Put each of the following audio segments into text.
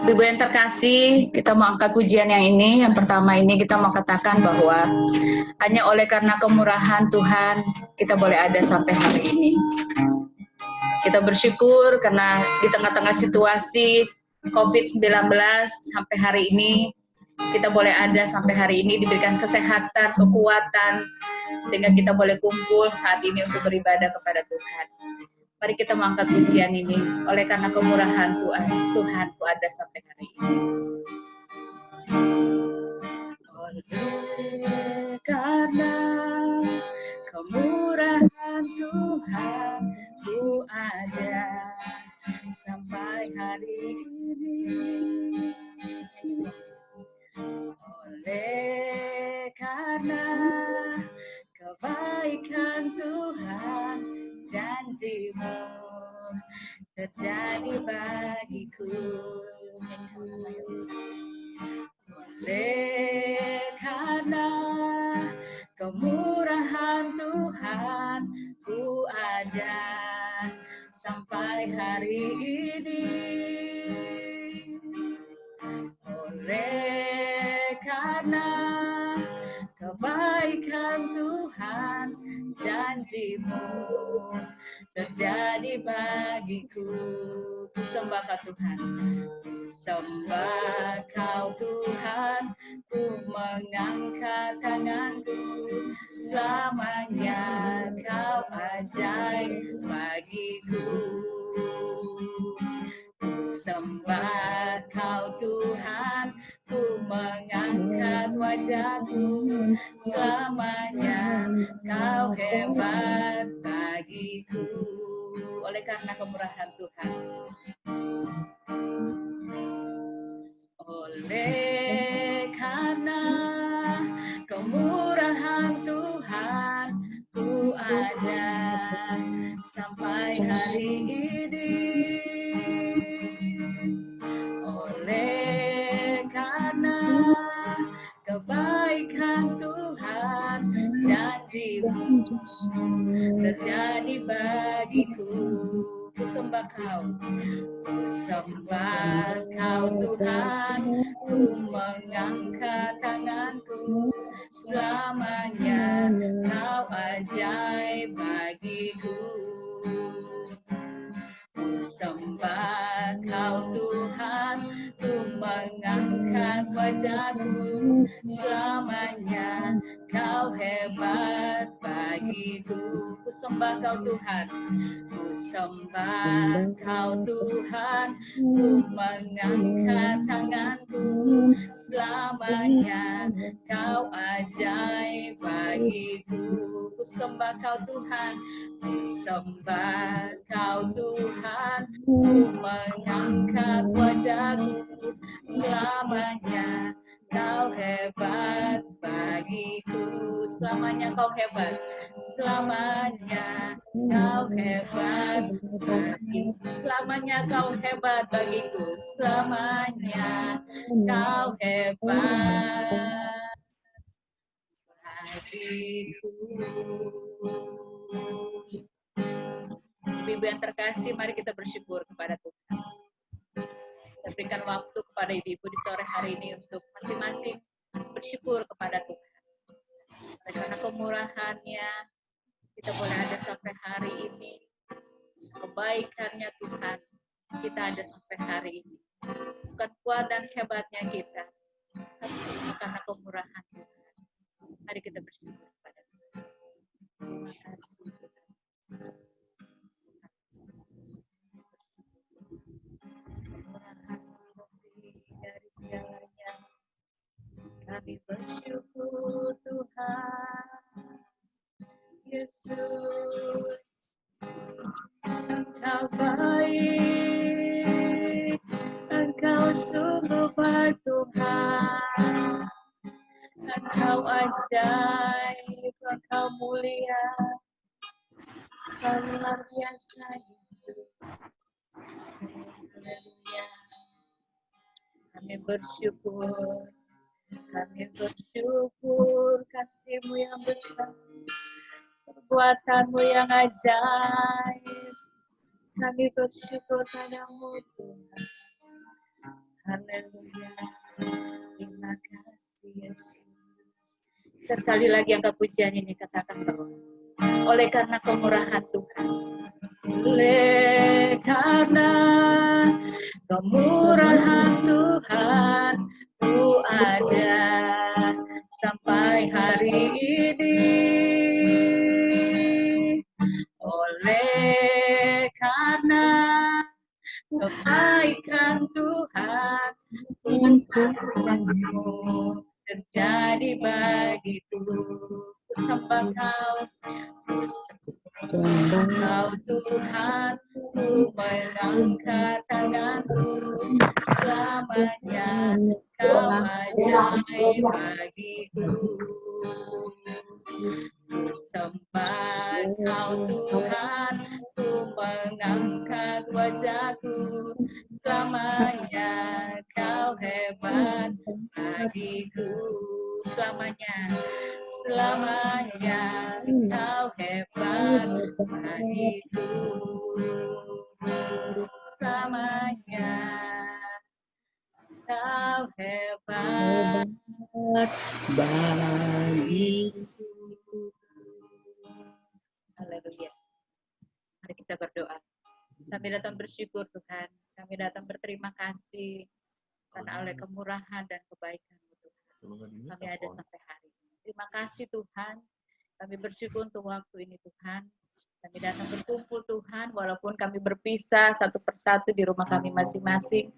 Ibu yang terkasih, kita mau angkat pujian yang ini. Yang pertama ini kita mau katakan bahwa hanya oleh karena kemurahan Tuhan kita boleh ada sampai hari ini. Kita bersyukur karena di tengah-tengah situasi COVID-19 sampai hari ini kita boleh ada sampai hari ini, diberikan kesehatan, kekuatan, sehingga kita boleh kumpul saat ini untuk beribadah kepada Tuhan. Mari kita mengangkat pujian ini, oleh karena kemurahan Tuhan ku ada sampai hari ini. Oleh karena kemurahan Tuhan ku ada sampai hari ini. Oleh karena kebaikan Tuhan, janji-Mu terjadi bagiku. Oleh karena kemurahan Tuhan ku ada sampai hari ini. Oleh karena kebaikan Tuhan, janji-Mu terjadi bagiku. Ku sembah Kau Tuhan, ku sembah Kau Tuhan, ku mengangkat tanganku, selamanya Kau ajaib bagiku. Ku sembah Kau Tuhan, ku mengangkat wajahku, selamanya Kau hebat bagiku. Oleh karena kemurahan Tuhan, oleh karena kemurahan Tuhan ku ada sampai hari ini. Oleh karena kebaikan Tuhan, janji-Mu terjadi bagiku. Ku sembah Kau, ku sembah Kau Tuhan, ku mengangkat tanganku, selamanya Kau ajaib bagiku. Ku sembah Kau Tuhan, ku mengangkat wajahku, selamanya Kau hebat bagiku. Ku sembah Kau Tuhan, ku sembah Kau Tuhan, ku mengangkat tanganku, selamanya Kau ajaib bagiku. Ku sembah Kau Tuhan, ku sembah Kau Tuhan, ku mengangkat wajahku, selamanya Kau hebat bagiku. Selamanya Kau hebat, selamanya Kau hebat bagiku. Selamanya Kau hebat bagiku, selamanya Kau hebat bagiku. Ibu yang terkasih, mari kita bersyukur kepada Tuhan. Saya berikan waktu kepada ibu-ibu di sore hari ini untuk masing-masing bersyukur kepada Tuhan. Karena kemurahan-Nya, kita boleh ada sampai hari ini. Kebaikannya Tuhan, kita ada sampai hari ini. Bukan kuat dan hebatnya kita, tapi semua karena kemurahan Tuhan. Mari kita bersyukur kepada Tuhan. Terima kasih Tuhan. Dari segalanya, kami bersyukur Tuhan Yesus. Engkau baik, Engkau sungguh baik Tuhan. Engkau ajaib, Engkau mulia, Engkau luar biasa Yesus. Haleluya. Kami bersyukur kasih-Mu yang besar, perbuatan-Mu yang ajaib. Kami bersyukur padamu Tuhan. Haleluya. Terima kasih Yesus. Kita sekali lagi angkat pujian ini, katakan bahwa oleh karena kemurahan Tuhan, oleh karena kemurahan Tuhan, ku ada sampai hari ini. Oleh karena kebaikan Tuhan, janjimu terjadi bagiku. Ku sembah Kau, Kau Tuhan, ku mengangkat tanganku, selamanya Kau ajaib bagiku. Ku sembah Kau Tuhan, ku mengangkat wajahku, selamanya Kau hebat bagiku. Selamanya, selamanya Kau hebat bagiku. Selamanya Kau hebat bagiku. Haleluya. Mari kita berdoa. Kami datang bersyukur Tuhan. Kami datang berterima kasih karena oleh kemurahan dan kebaikan-Mu Tuhan, kami ada sampai hari ini. Terima kasih Tuhan. Kami bersyukur untuk waktu ini Tuhan. Kami datang berkumpul Tuhan, walaupun kami berpisah satu persatu di rumah kami masing-masing.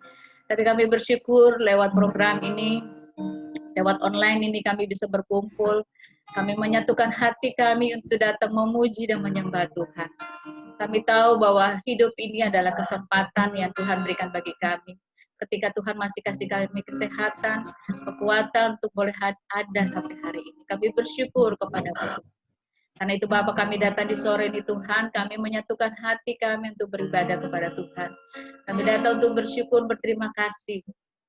Tapi kami bersyukur lewat program ini, lewat online ini kami bisa berkumpul. Kami menyatukan hati kami untuk datang memuji dan menyembah Tuhan. Kami tahu bahwa hidup ini adalah kesempatan yang Tuhan berikan bagi kami. Ketika Tuhan masih kasih kami kesehatan, kekuatan untuk boleh ada sampai hari ini. Kami bersyukur kepada Tuhan. Karena itu Bapa, kami datang di sore ini Tuhan, kami menyatukan hati kami untuk beribadah kepada Tuhan. Kami datang untuk bersyukur, berterima kasih.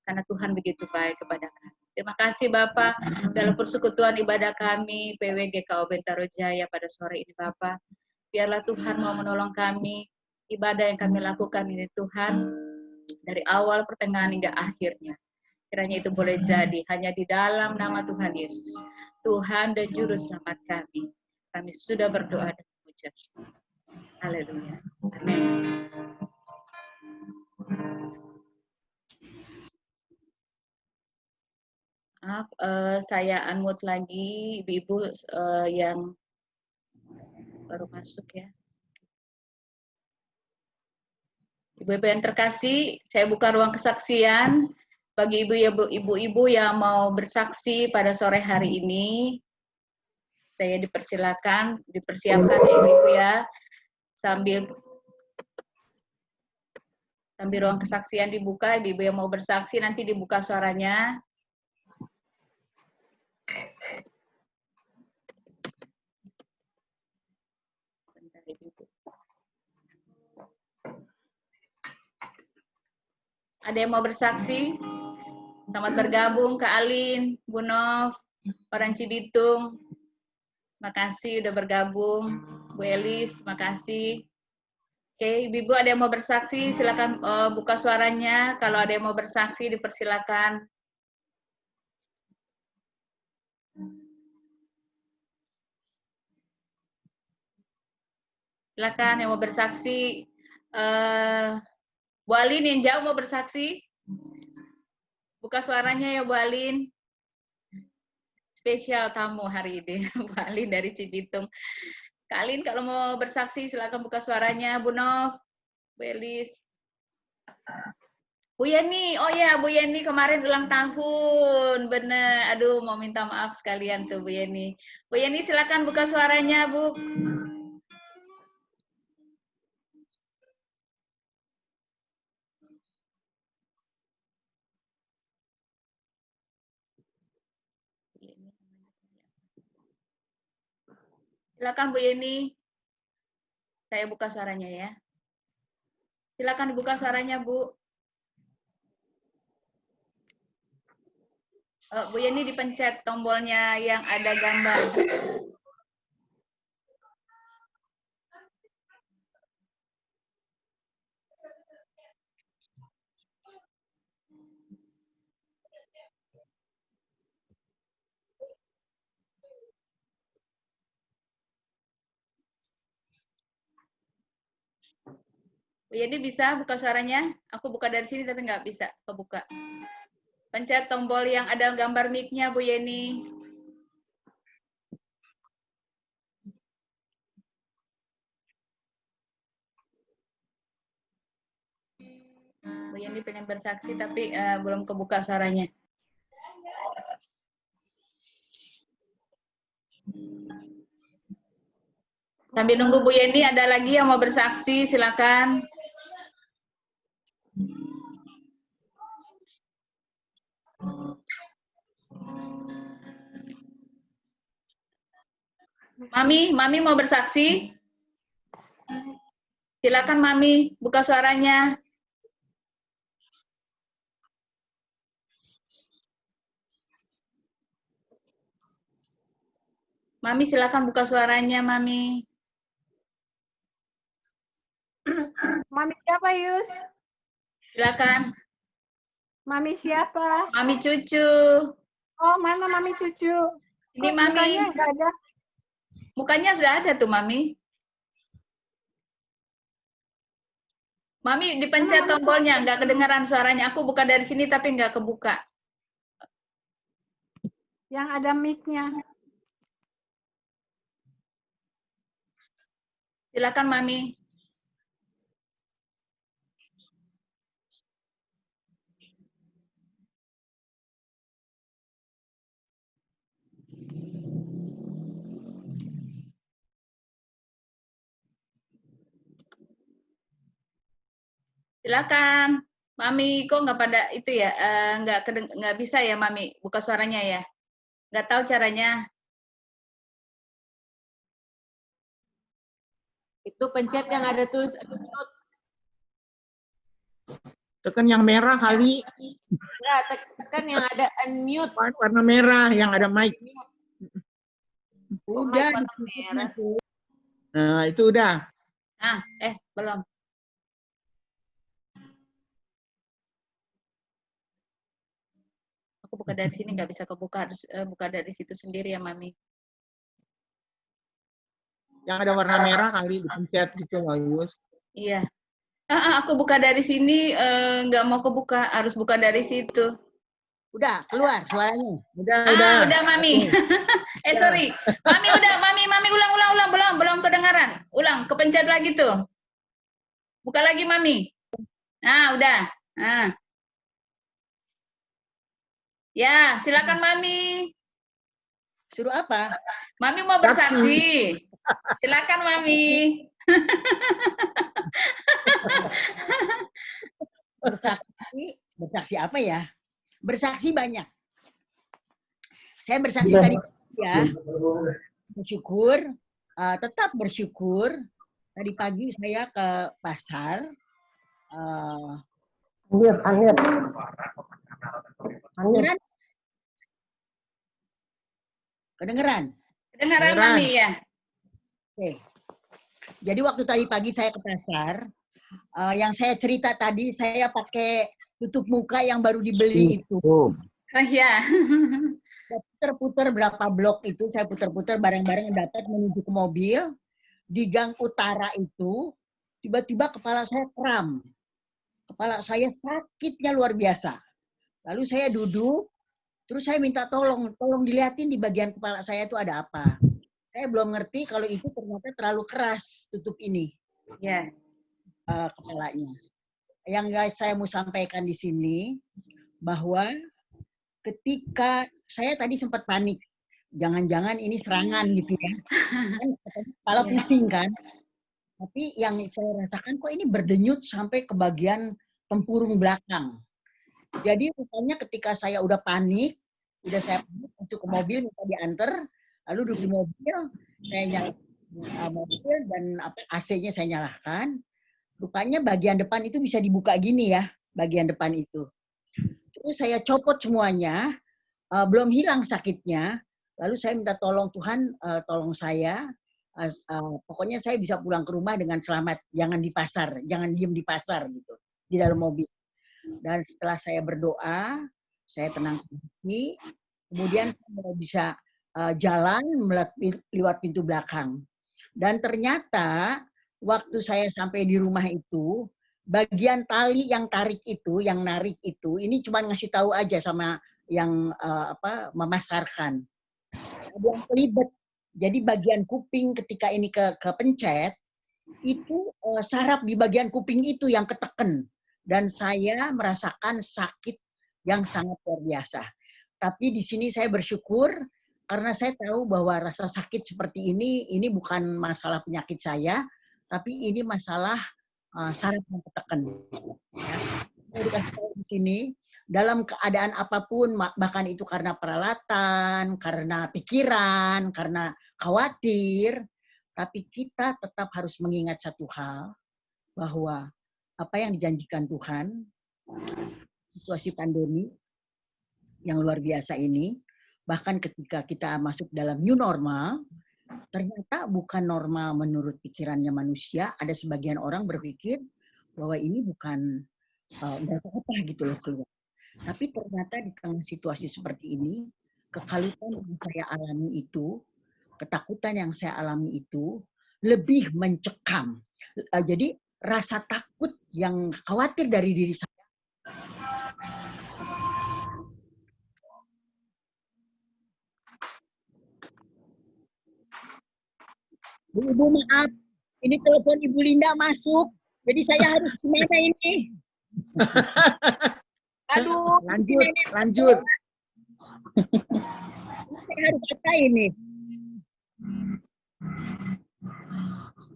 Karena Tuhan begitu baik kepada kami. Terima kasih Bapak dalam persekutuan ibadah kami, PWGKO Bentaro Jaya pada sore ini Bapak. Biarlah Tuhan mau menolong kami, ibadah yang kami lakukan ini Tuhan, dari awal, pertengahan, hingga akhirnya. Kiranya itu boleh jadi hanya di dalam nama Tuhan Yesus, Tuhan dan Juru Selamat kami. Kami sudah berdoa dan mengucap syukur. Haleluya. Amin. Maaf, saya unmute lagi ibu-ibu yang baru masuk ya. Ibu-ibu yang terkasih, saya buka ruang kesaksian bagi ibu-ibu yang mau bersaksi pada sore hari ini. Saya dipersilakan, dipersiapkan ya ibu-ibu ya, sambil ruang kesaksian dibuka, ibu-ibu yang mau bersaksi nanti dibuka suaranya. Bentar, ibu-ibu. Ada yang mau bersaksi? Selamat bergabung Kak Alin, Bu Nov, orang Cibitung. Makasih udah bergabung. Bu Elis, makasih. Oke, Ibu ada yang mau bersaksi, silakan buka suaranya. Kalau ada yang mau bersaksi, dipersilakan. Silakan yang mau bersaksi. Bu Alin yang jauh mau bersaksi. Buka suaranya ya Bu Alin. Spesial tamu hari ini, Bu Alin dari Cibitung. Kak Alin kalau mau bersaksi silakan buka suaranya. Bu Nov, Bu Elis. Bu Yeni, oh ya Bu Yeni kemarin ulang tahun, bener. Aduh mau minta maaf sekalian tuh Bu Yeni. Bu Yeni silakan buka suaranya Bu. Silakan Bu Yeni. Saya buka suaranya ya. Silakan dibuka suaranya Bu. Bu Yeni dipencet tombolnya yang ada gambar. Bu Yeni bisa buka suaranya? Aku buka dari sini tapi nggak bisa kebuka. Pencet tombol yang ada gambar mic-nya, Bu Yeni. Bu Yeni pengen bersaksi tapi belum kebuka suaranya. Sambil nunggu Bu Yeni, ada lagi yang mau bersaksi, silakan. Mami mau bersaksi? Silakan Mami, buka suaranya. Mami silakan buka suaranya, Mami. Mami siapa, Yus? Silakan. Mami siapa? Mami Cucu. Oh, mana Mami Cucu? Ini Kok Mami. mukanya nggak ada? Mukanya sudah ada tuh, Mami. Mami dipencet tombolnya, nggak kedengaran suaranya. Aku buka dari sini tapi nggak kebuka. Yang ada mic-nya. Silakan, Mami. Silakan. Mami, kok nggak pada itu ya? Nggak bisa ya, Mami, buka suaranya ya? Nggak tahu caranya. Itu pencet yang ada tulis unmute. Tekan yang merah kali. Enggak, tekan yang ada unmute. Warna merah yang ada mic. Kok Udah. mic warna merah? Nah, itu udah. Ah, belum. Aku buka dari sini nggak bisa kebuka, harus buka dari situ sendiri ya, Mami. Yang ada warna merah kali dipencet gitu, Yus. Iya. Aku buka dari sini nggak mau kebuka, harus buka dari situ. Udah, keluar suaranya. Udah. Mami. Sorry. Mami udah, Mami ulang, belum kedengaran. Ulang, kepencet lagi tuh. Buka lagi, Mami. Nah, udah. Nah. Ya, silakan Mami. Suruh apa? Mami mau bersaksi. Silakan Mami. Bersaksi apa ya? Bersaksi banyak. Saya bersaksi tadi ya. Bersyukur, tetap bersyukur. Tadi pagi saya ke pasar. Angin. Kedengeran? Kedengaran Mami ya. Oke. Jadi waktu tadi pagi saya ke pasar, yang saya cerita tadi saya pakai tutup muka yang baru dibeli itu. Oh ya. Putar-putar berapa blok itu, saya putar-putar barang-barang yang dapat menuju ke mobil. Di gang utara itu, tiba-tiba kepala saya kram. Kepala saya sakitnya luar biasa. Lalu saya duduk, terus saya minta tolong dilihatin di bagian kepala saya itu ada apa. Saya belum ngerti kalau itu ternyata terlalu keras tutup ini. Ya. Kepalanya. Yang guys saya mau sampaikan di sini bahwa ketika saya tadi sempat panik, jangan-jangan ini serangan gitu ya. Kan kepala pusing kan. Tapi yang saya rasakan kok ini berdenyut sampai ke bagian tempurung belakang. Jadi rupanya ketika saya udah panik, masuk ke mobil minta diantar, lalu duduk di mobil, saya nyalakan mobil dan AC-nya saya nyalakan. Rupanya bagian depan itu bisa dibuka gini ya, bagian depan itu. Terus saya copot semuanya, belum hilang sakitnya. Lalu saya minta tolong Tuhan, tolong saya. Pokoknya saya bisa pulang ke rumah dengan selamat, jangan di pasar, jangan diem di pasar gitu, di dalam mobil. Dan setelah saya berdoa, saya tenang hati, kemudian saya bisa jalan lewat pintu belakang. Dan ternyata waktu saya sampai di rumah itu, bagian tali yang tarik itu, yang narik itu, ini cuma ngasih tahu aja sama yang memasarkan. Ada yang kelibet. Jadi bagian kuping ketika ini kepencet, itu saraf di bagian kuping itu yang keteken. Dan saya merasakan sakit yang sangat luar biasa. Tapi di sini saya bersyukur karena saya tahu bahwa rasa sakit seperti ini bukan masalah penyakit saya, tapi ini masalah saraf yang tertekan. Ya. Saya dikasih tahu di sini, dalam keadaan apapun, bahkan itu karena peralatan, karena pikiran, karena khawatir, tapi kita tetap harus mengingat satu hal, bahwa apa yang dijanjikan Tuhan, situasi pandemi yang luar biasa ini, bahkan ketika kita masuk dalam new normal, ternyata bukan normal menurut pikirannya manusia. Ada sebagian orang berpikir bahwa ini bukan apa gitu loh keluar. Tapi ternyata di tengah situasi seperti ini, kekalutan yang saya alami itu, ketakutan yang saya alami itu lebih mencekam. Jadi rasa takut yang khawatir dari diri saya. Bu, maaf, ini telepon Ibu Linda masuk, jadi saya harus gimana ini? Aduh, Lanjut. saya harus apa ini?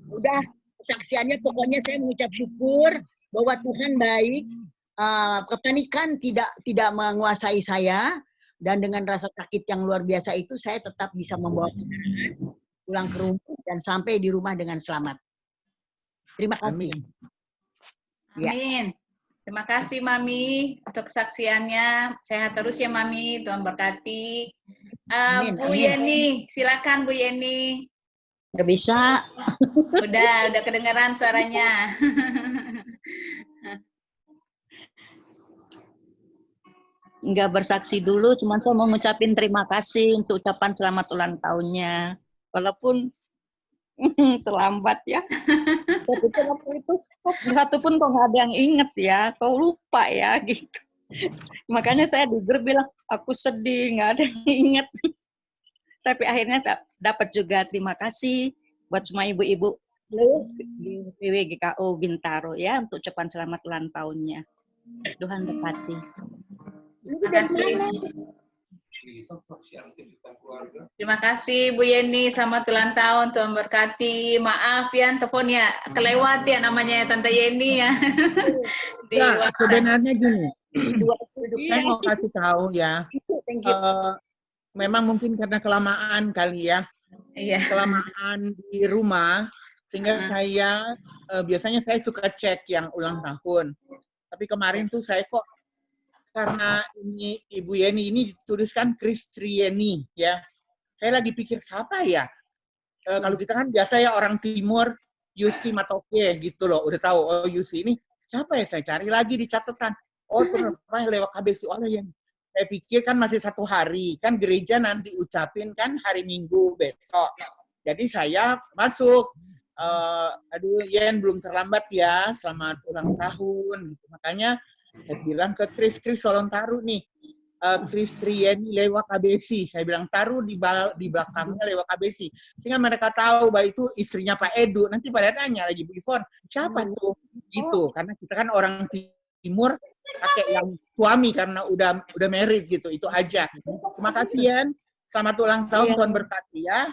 Udah, kesaksiannya pokoknya saya mengucap syukur bahwa Tuhan baik, kepanikan tidak menguasai saya, dan dengan rasa sakit yang luar biasa itu saya tetap bisa membawa pulang ke rumah dan sampai di rumah dengan selamat. Terima kasih. Amin. Amin. Terima kasih Mami untuk kesaksiannya. Sehat terus ya Mami. Tuhan berkati. Bu Yeni, silakan Bu Yeni. Nggak bisa. Udah kedengaran suaranya. Nggak bersaksi dulu, cuman saya mau ngucapin terima kasih untuk ucapan selamat ulang tahunnya. Walaupun terlambat ya. Saya pikir waktu itu satu pun kok nggak ada yang inget ya, kok lupa ya gitu. Makanya saya di grup bilang, aku sedih, nggak ada yang inget. Tapi akhirnya dapat juga terima kasih buat semua ibu-ibu di PWGKO Bintaro ya untuk ucapan selamat ulang tahunnya. Tuhan berkati. Terima kasih. Terima kasih Bu Yeni, selamat ulang tahun, Tuhan berkati. Maaf ya, teleponnya kelewat ya namanya Tante Yeni ya. Ya, sebenarnya gini, saya mau kasih tahu ya, memang mungkin karena kelamaan kali ya, kelamaan di rumah, sehingga saya biasanya saya suka cek yang ulang tahun. Tapi kemarin tuh saya kok, karena ini Ibu Yeni ini dituliskan Kristrieni ya. Saya lagi pikir siapa ya? Kalau kita kan biasa ya orang Timur, Yusi Matoke gitu loh. Udah tahu, oh Yusi ini siapa ya? Saya cari lagi di catatan. Oh ternyata lewat KBC oleh yang saya pikir kan masih 1 hari. Kan gereja nanti ucapin kan hari Minggu besok. Jadi saya masuk. Aduh Yen belum terlambat ya. Selamat ulang tahun. Gitu. Makanya saya bilang ke Kris tolong taruh nih Kristrieni lewat KBC. Saya bilang taruh di belakangnya lewat KBC. Sehingga mereka tahu bahwa itu istrinya Pak Edu. Nanti pada tanya lagi, Bu Ivon, siapa tuh? Gitu. Karena kita kan orang Timur pakai yang suami karena udah married gitu. Itu aja. Terima kasih Yan. Selamat ulang tahun, Tuhan berkati ya.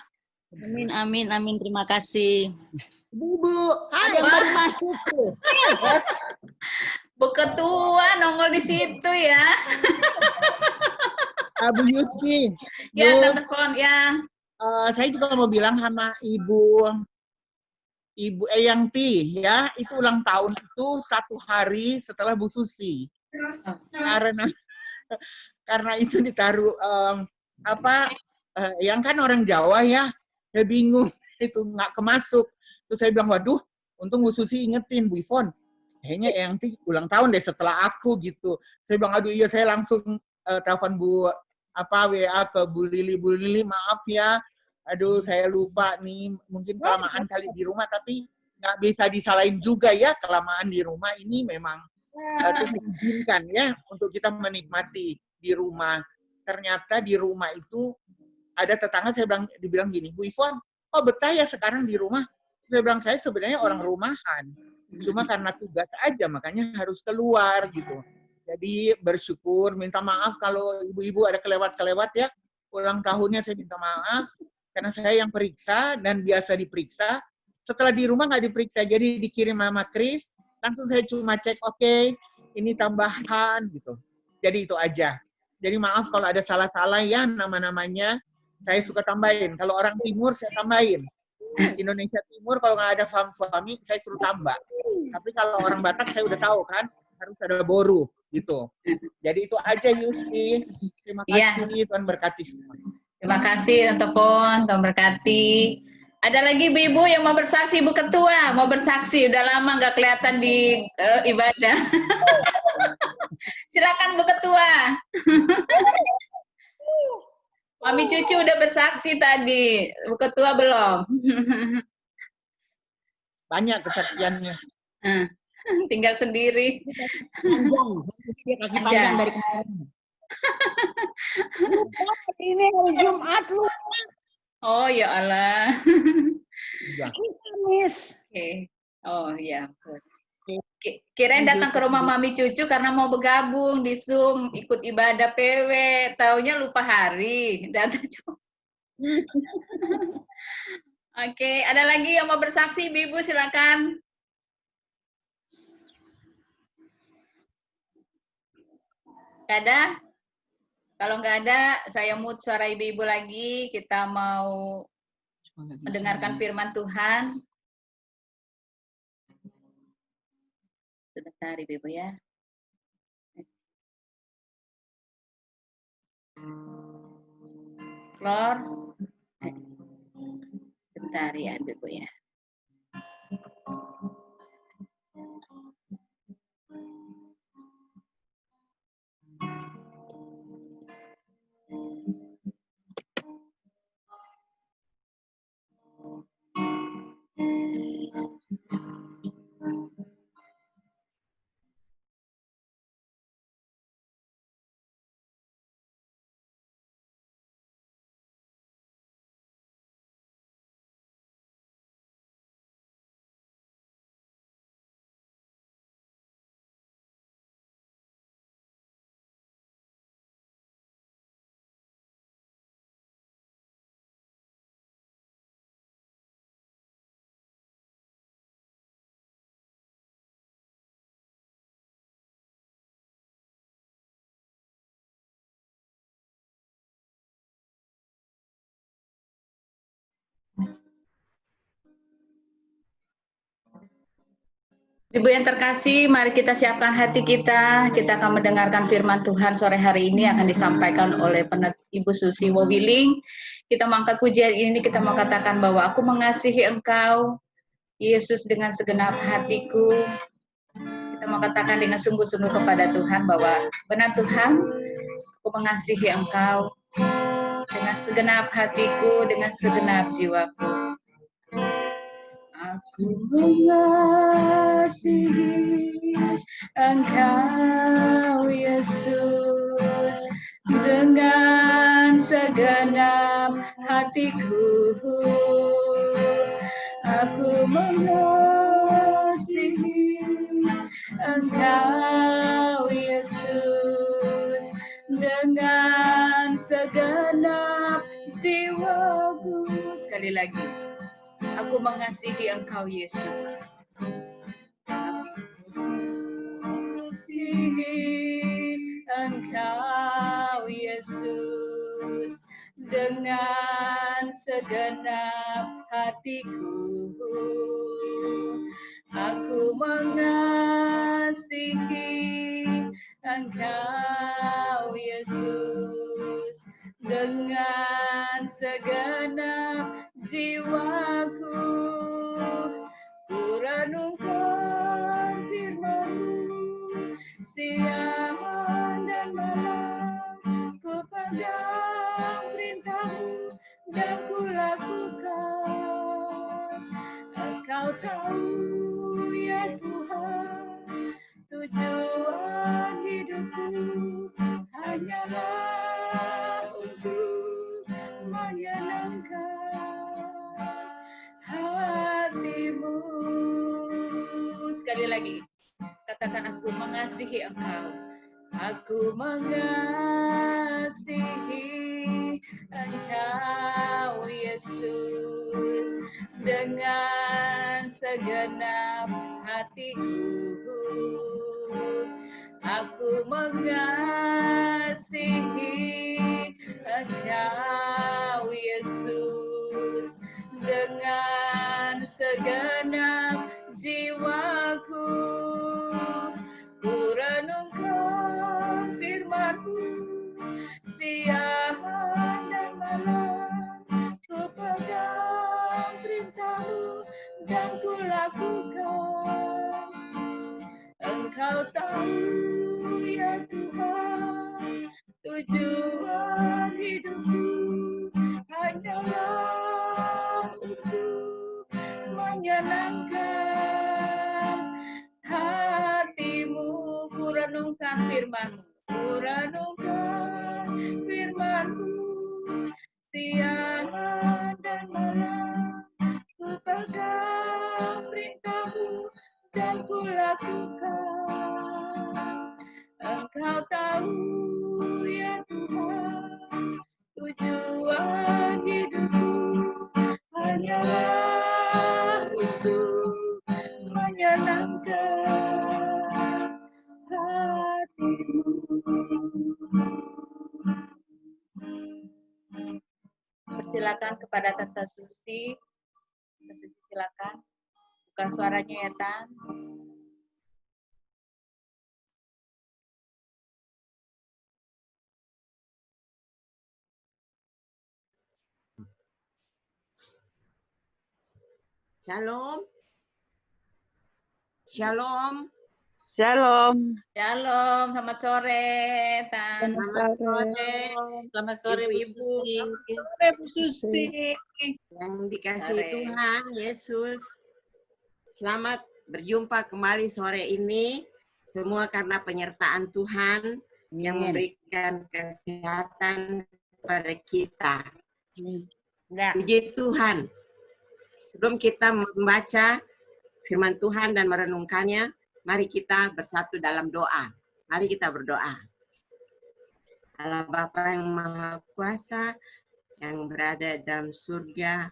Amin. Terima kasih. Bu, ada yang baru masuk tuh. Bu Ketua nongol di situ ya. Bu Yusi. Ya, telepon ya. Saya juga mau bilang sama Ibu Eyang Ti ya, itu ulang tahun itu 1 hari setelah Bu Susi. Karena itu ditaruh yang kan orang Jawa ya, saya bingung itu nggak kemasuk. Terus saya bilang, waduh, untung Bu Susi ingetin, Bu Ivon, kayaknya Eyang Ti ulang tahun deh setelah aku gitu. Saya bilang, aduh iya, saya langsung telepon WA ke Bu Lili, maaf ya, aduh saya lupa nih, mungkin kelamaan kali di rumah, tapi nggak bisa disalahin juga ya, kelamaan di rumah ini memang Tuhan izinkan ya untuk kita menikmati di rumah. Ternyata di rumah itu ada tetangga dibilang gini, Bu Ivon, oh betah ya sekarang di rumah. Saya bilang, saya sebenarnya orang rumahan, cuma karena tugas aja makanya harus keluar gitu. Jadi bersyukur, minta maaf kalau ibu-ibu ada kelewat-kelewat ya. Ulang tahunnya saya minta maaf karena saya yang periksa dan biasa diperiksa. Setelah di rumah nggak diperiksa, jadi dikirim Mama Kris, langsung saya cuma cek, oke, ini tambahan gitu. Jadi itu aja. Jadi maaf kalau ada salah-salah ya nama-namanya, saya suka tambahin. Kalau orang timur saya tambahin. Indonesia Timur kalau nggak ada suami saya suruh tambah. Tapi kalau orang Batak saya udah tahu kan harus ada boru gitu. Jadi itu aja Yusti. Terima kasih, Tuhan berkati semua. Terima kasih Tante Fon, Tuhan berkati. Ada lagi ibu-ibu yang mau bersaksi, Ibu Ketua mau bersaksi, udah lama nggak kelihatan di ibadah. Silakan Bu Ketua. Mami Cucu udah bersaksi tadi, Bu Ketua belum. Banyak kesaksiannya. Tinggal sendiri. Panjang dari kemarin. Ini hari Jumat lupa. Oh ya Allah. Ya. Ini Kamis. Oke. Oh ya. Kirain datang ke rumah Mami Cucu karena mau bergabung di Zoom, ikut ibadah PW. Taunya lupa hari. Oke, ada lagi yang mau bersaksi, Ibu, silakan. Gak ada? Kalau nggak ada, saya mute suara ibu-ibu lagi. Kita mau mendengarkan firman Tuhan. Sebentar, ibu-ibu ya. Flor. Sebentar ya, ibu-ibu ya. Ibu yang terkasih, mari kita siapkan hati kita. Kita akan mendengarkan firman Tuhan sore hari ini akan disampaikan oleh Ibu Susi Wowiling. Kita mengangkat pujian ini, kita mau katakan bahwa aku mengasihi Engkau, Yesus, dengan segenap hatiku. Kita mau katakan dengan sungguh-sungguh kepada Tuhan bahwa benar Tuhan, aku mengasihi Engkau dengan segenap hatiku, dengan segenap jiwaku. Aku mengasihi Engkau, Yesus, dengan segenap hatiku. Aku mengasihi Engkau, Yesus, dengan segenap jiwaku. Sekali lagi. Aku mengasihi Engkau, Yesus. Mengasihi Engkau, Yesus, dengan segenap hatiku. Aku mengasihi Engkau, Yesus, dengan segenap jiwaku. Ku renungkan firman-Mu siang dan malam, ku pandang perintah-Mu dan ku lakukan. Engkau tahu hatimu. Sekali lagi, katakan aku mengasihi engkau. Aku mengasihi engkau Yesus dengan segenap hatiku. Aku mengasihi engkau Yesus dengan segenap jiwaku. Ku renungkan firman-Mu siang dan malam, ku pegang perintah-Mu dan ku lakukan. Engkau tahu ya Tuhan, tujuan hidupku hanyalah untuk menyenangkan hatimu. Ku renungkan firman-Mu, ku renungkan firman-Mu siang dan malam, ku pegang perintah-Mu dan ku lakukan. Engkau tahu ya Tuhan, tujuan hidupku hanyalah untuk menyenangkan hatimu. Persilakan kepada Tante Susi. Tante Susi silakan. Buka suaranya ya, Tan. Shalom. Shalom. Shalom. Shalom, selamat sore, Tan. Selamat sore. Selamat sore Bu Ibu-ibu. Susi. Sore, Bu Susi. Yang dikasihi Sore. Tuhan Yesus. Selamat berjumpa kembali sore ini. Semua karena penyertaan Tuhan yang memberikan kesehatan kepada kita. Puji Tuhan. Sebelum kita membaca firman Tuhan dan merenungkannya, mari kita bersatu dalam doa. Mari kita berdoa. Allah Bapa yang Maha Kuasa, yang berada dalam surga,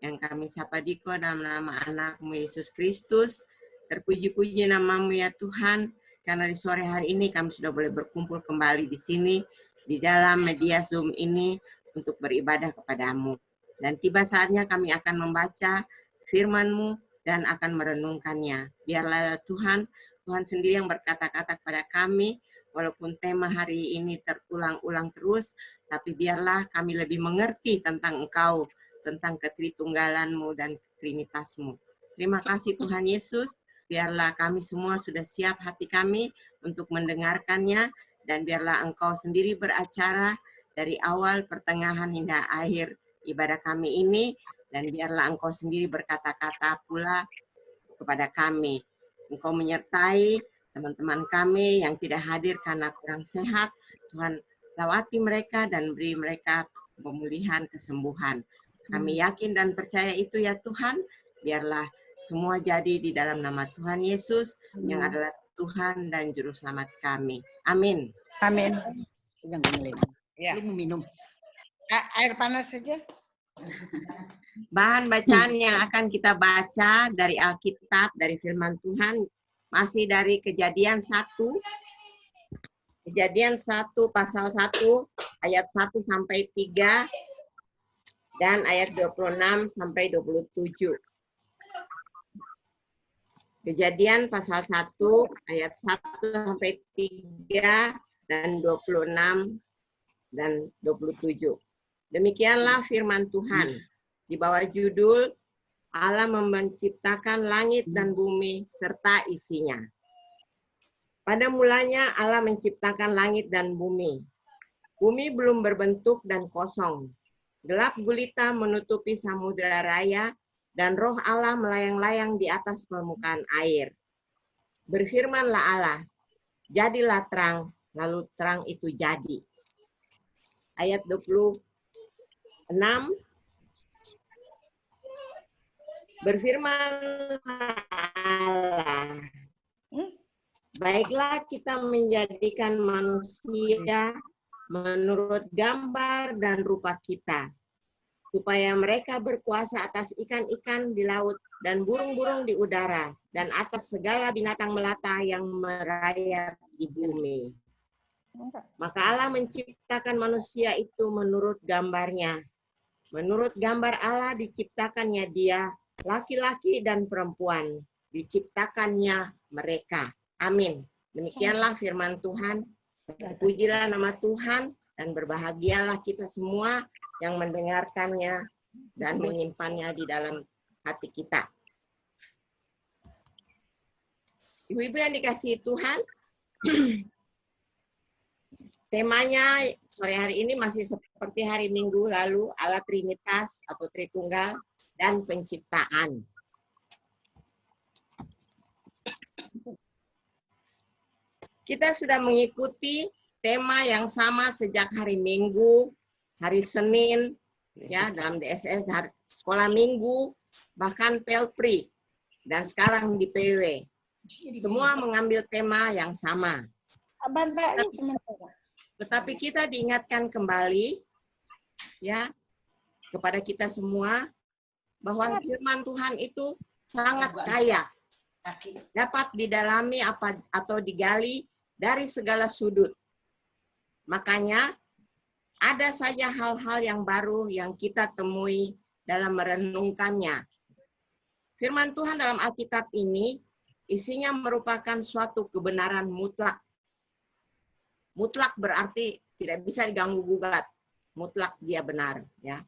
yang kami sapa Diko dalam nama anak-Mu Yesus Kristus. Terpuji-puji nama-Mu ya Tuhan, karena di sore hari ini kami sudah boleh berkumpul kembali di sini, di dalam media Zoom ini, untuk beribadah kepada-Mu. Dan tiba saatnya kami akan membaca firman-Mu dan akan merenungkannya. Biarlah Tuhan sendiri yang berkata-kata kepada kami, walaupun tema hari ini terulang-ulang terus, tapi biarlah kami lebih mengerti tentang Engkau, tentang ketritunggalan-Mu dan Trinitas-Mu. Terima kasih Tuhan Yesus, biarlah kami semua sudah siap hati kami untuk mendengarkannya, dan biarlah Engkau sendiri beracara dari awal, pertengahan, hingga akhir ibadah kami ini, dan biarlah Engkau sendiri berkata-kata pula kepada kami. Engkau menyertai teman-teman kami yang tidak hadir karena kurang sehat. Tuhan, lawati mereka dan beri mereka pemulihan, kesembuhan. Kami yakin dan percaya itu ya Tuhan. Biarlah semua jadi di dalam nama Tuhan Yesus yang adalah Tuhan dan Juru Selamat kami. Amin. Amin. Ya. Lu minum air panas saja. Bahan bacaan yang akan kita baca dari Alkitab, dari firman Tuhan, masih dari Kejadian 1. Kejadian 1 pasal 1 ayat 1 sampai 3 dan ayat 26 sampai 27. Kejadian pasal 1 ayat 1 sampai 3 dan 26 dan 27. Demikianlah firman Tuhan di bawah judul Allah menciptakan langit dan bumi serta isinya. Pada mulanya Allah menciptakan langit dan bumi. Bumi belum berbentuk dan kosong. Gelap gulita menutupi samudera raya dan roh Allah melayang-layang di atas permukaan air. Berfirmanlah Allah, jadilah terang, lalu terang itu jadi. Ayat 26, Berfirman Allah, baiklah kita menjadikan manusia menurut gambar dan rupa kita, supaya mereka berkuasa atas ikan-ikan di laut dan burung-burung di udara, dan atas segala binatang melata yang merayap di bumi. Maka Allah menciptakan manusia itu menurut gambarnya. Menurut gambar Allah diciptakannya dia, laki-laki dan perempuan, diciptakannya mereka. Amin. Demikianlah firman Tuhan. Pujilah nama Tuhan dan berbahagialah kita semua yang mendengarkannya dan menyimpannya di dalam hati kita. Ibu-ibu yang dikasihi Tuhan, temanya sore hari ini masih seperti hari Minggu lalu, Allah Trinitas atau Tritunggal dan penciptaan. Kita sudah mengikuti tema yang sama sejak hari Minggu, hari Senin, ya dalam DSS sekolah Minggu, bahkan Pelpri, dan sekarang di PW. Semua mengambil tema yang sama. Tetapi kita diingatkan kembali, ya, kepada kita semua bahwa firman Tuhan itu sangat kaya, dapat didalami atau digali dari segala sudut. Makanya ada saja hal-hal yang baru yang kita temui dalam merenungkannya. Firman Tuhan dalam Alkitab ini isinya merupakan suatu kebenaran mutlak. Mutlak berarti tidak bisa diganggu-gugat. Mutlak dia benar, ya.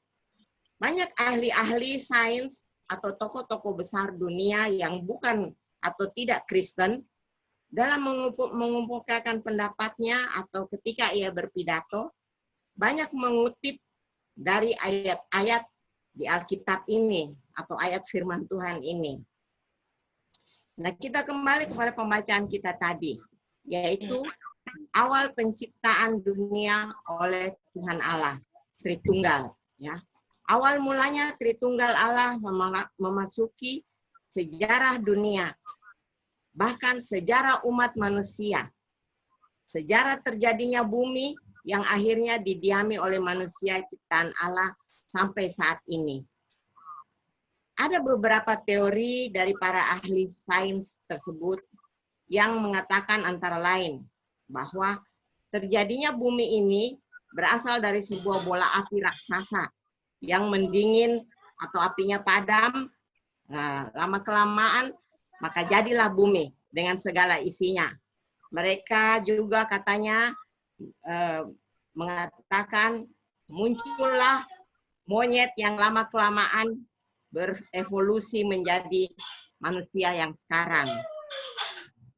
Banyak ahli-ahli sains atau tokoh-tokoh besar dunia yang bukan atau tidak Kristen dalam mengumpulkan pendapatnya atau ketika ia berpidato, banyak mengutip dari ayat-ayat di Alkitab ini atau ayat firman Tuhan ini. Nah, kita kembali kepada pembacaan kita tadi, yaitu awal penciptaan dunia oleh Tuhan Allah, Tritunggal. Ya. Awal mulanya Tritunggal Allah memasuki sejarah dunia, bahkan sejarah umat manusia. Sejarah terjadinya bumi yang akhirnya didiami oleh manusia ciptaan Allah sampai saat ini. Ada beberapa teori dari para ahli sains tersebut yang mengatakan antara lain bahwa terjadinya bumi ini berasal dari sebuah bola api raksasa yang mendingin atau apinya padam. Nah, lama-kelamaan maka jadilah bumi dengan segala isinya. Mereka juga katanya mengatakan muncullah monyet yang lama-kelamaan berevolusi menjadi manusia yang sekarang.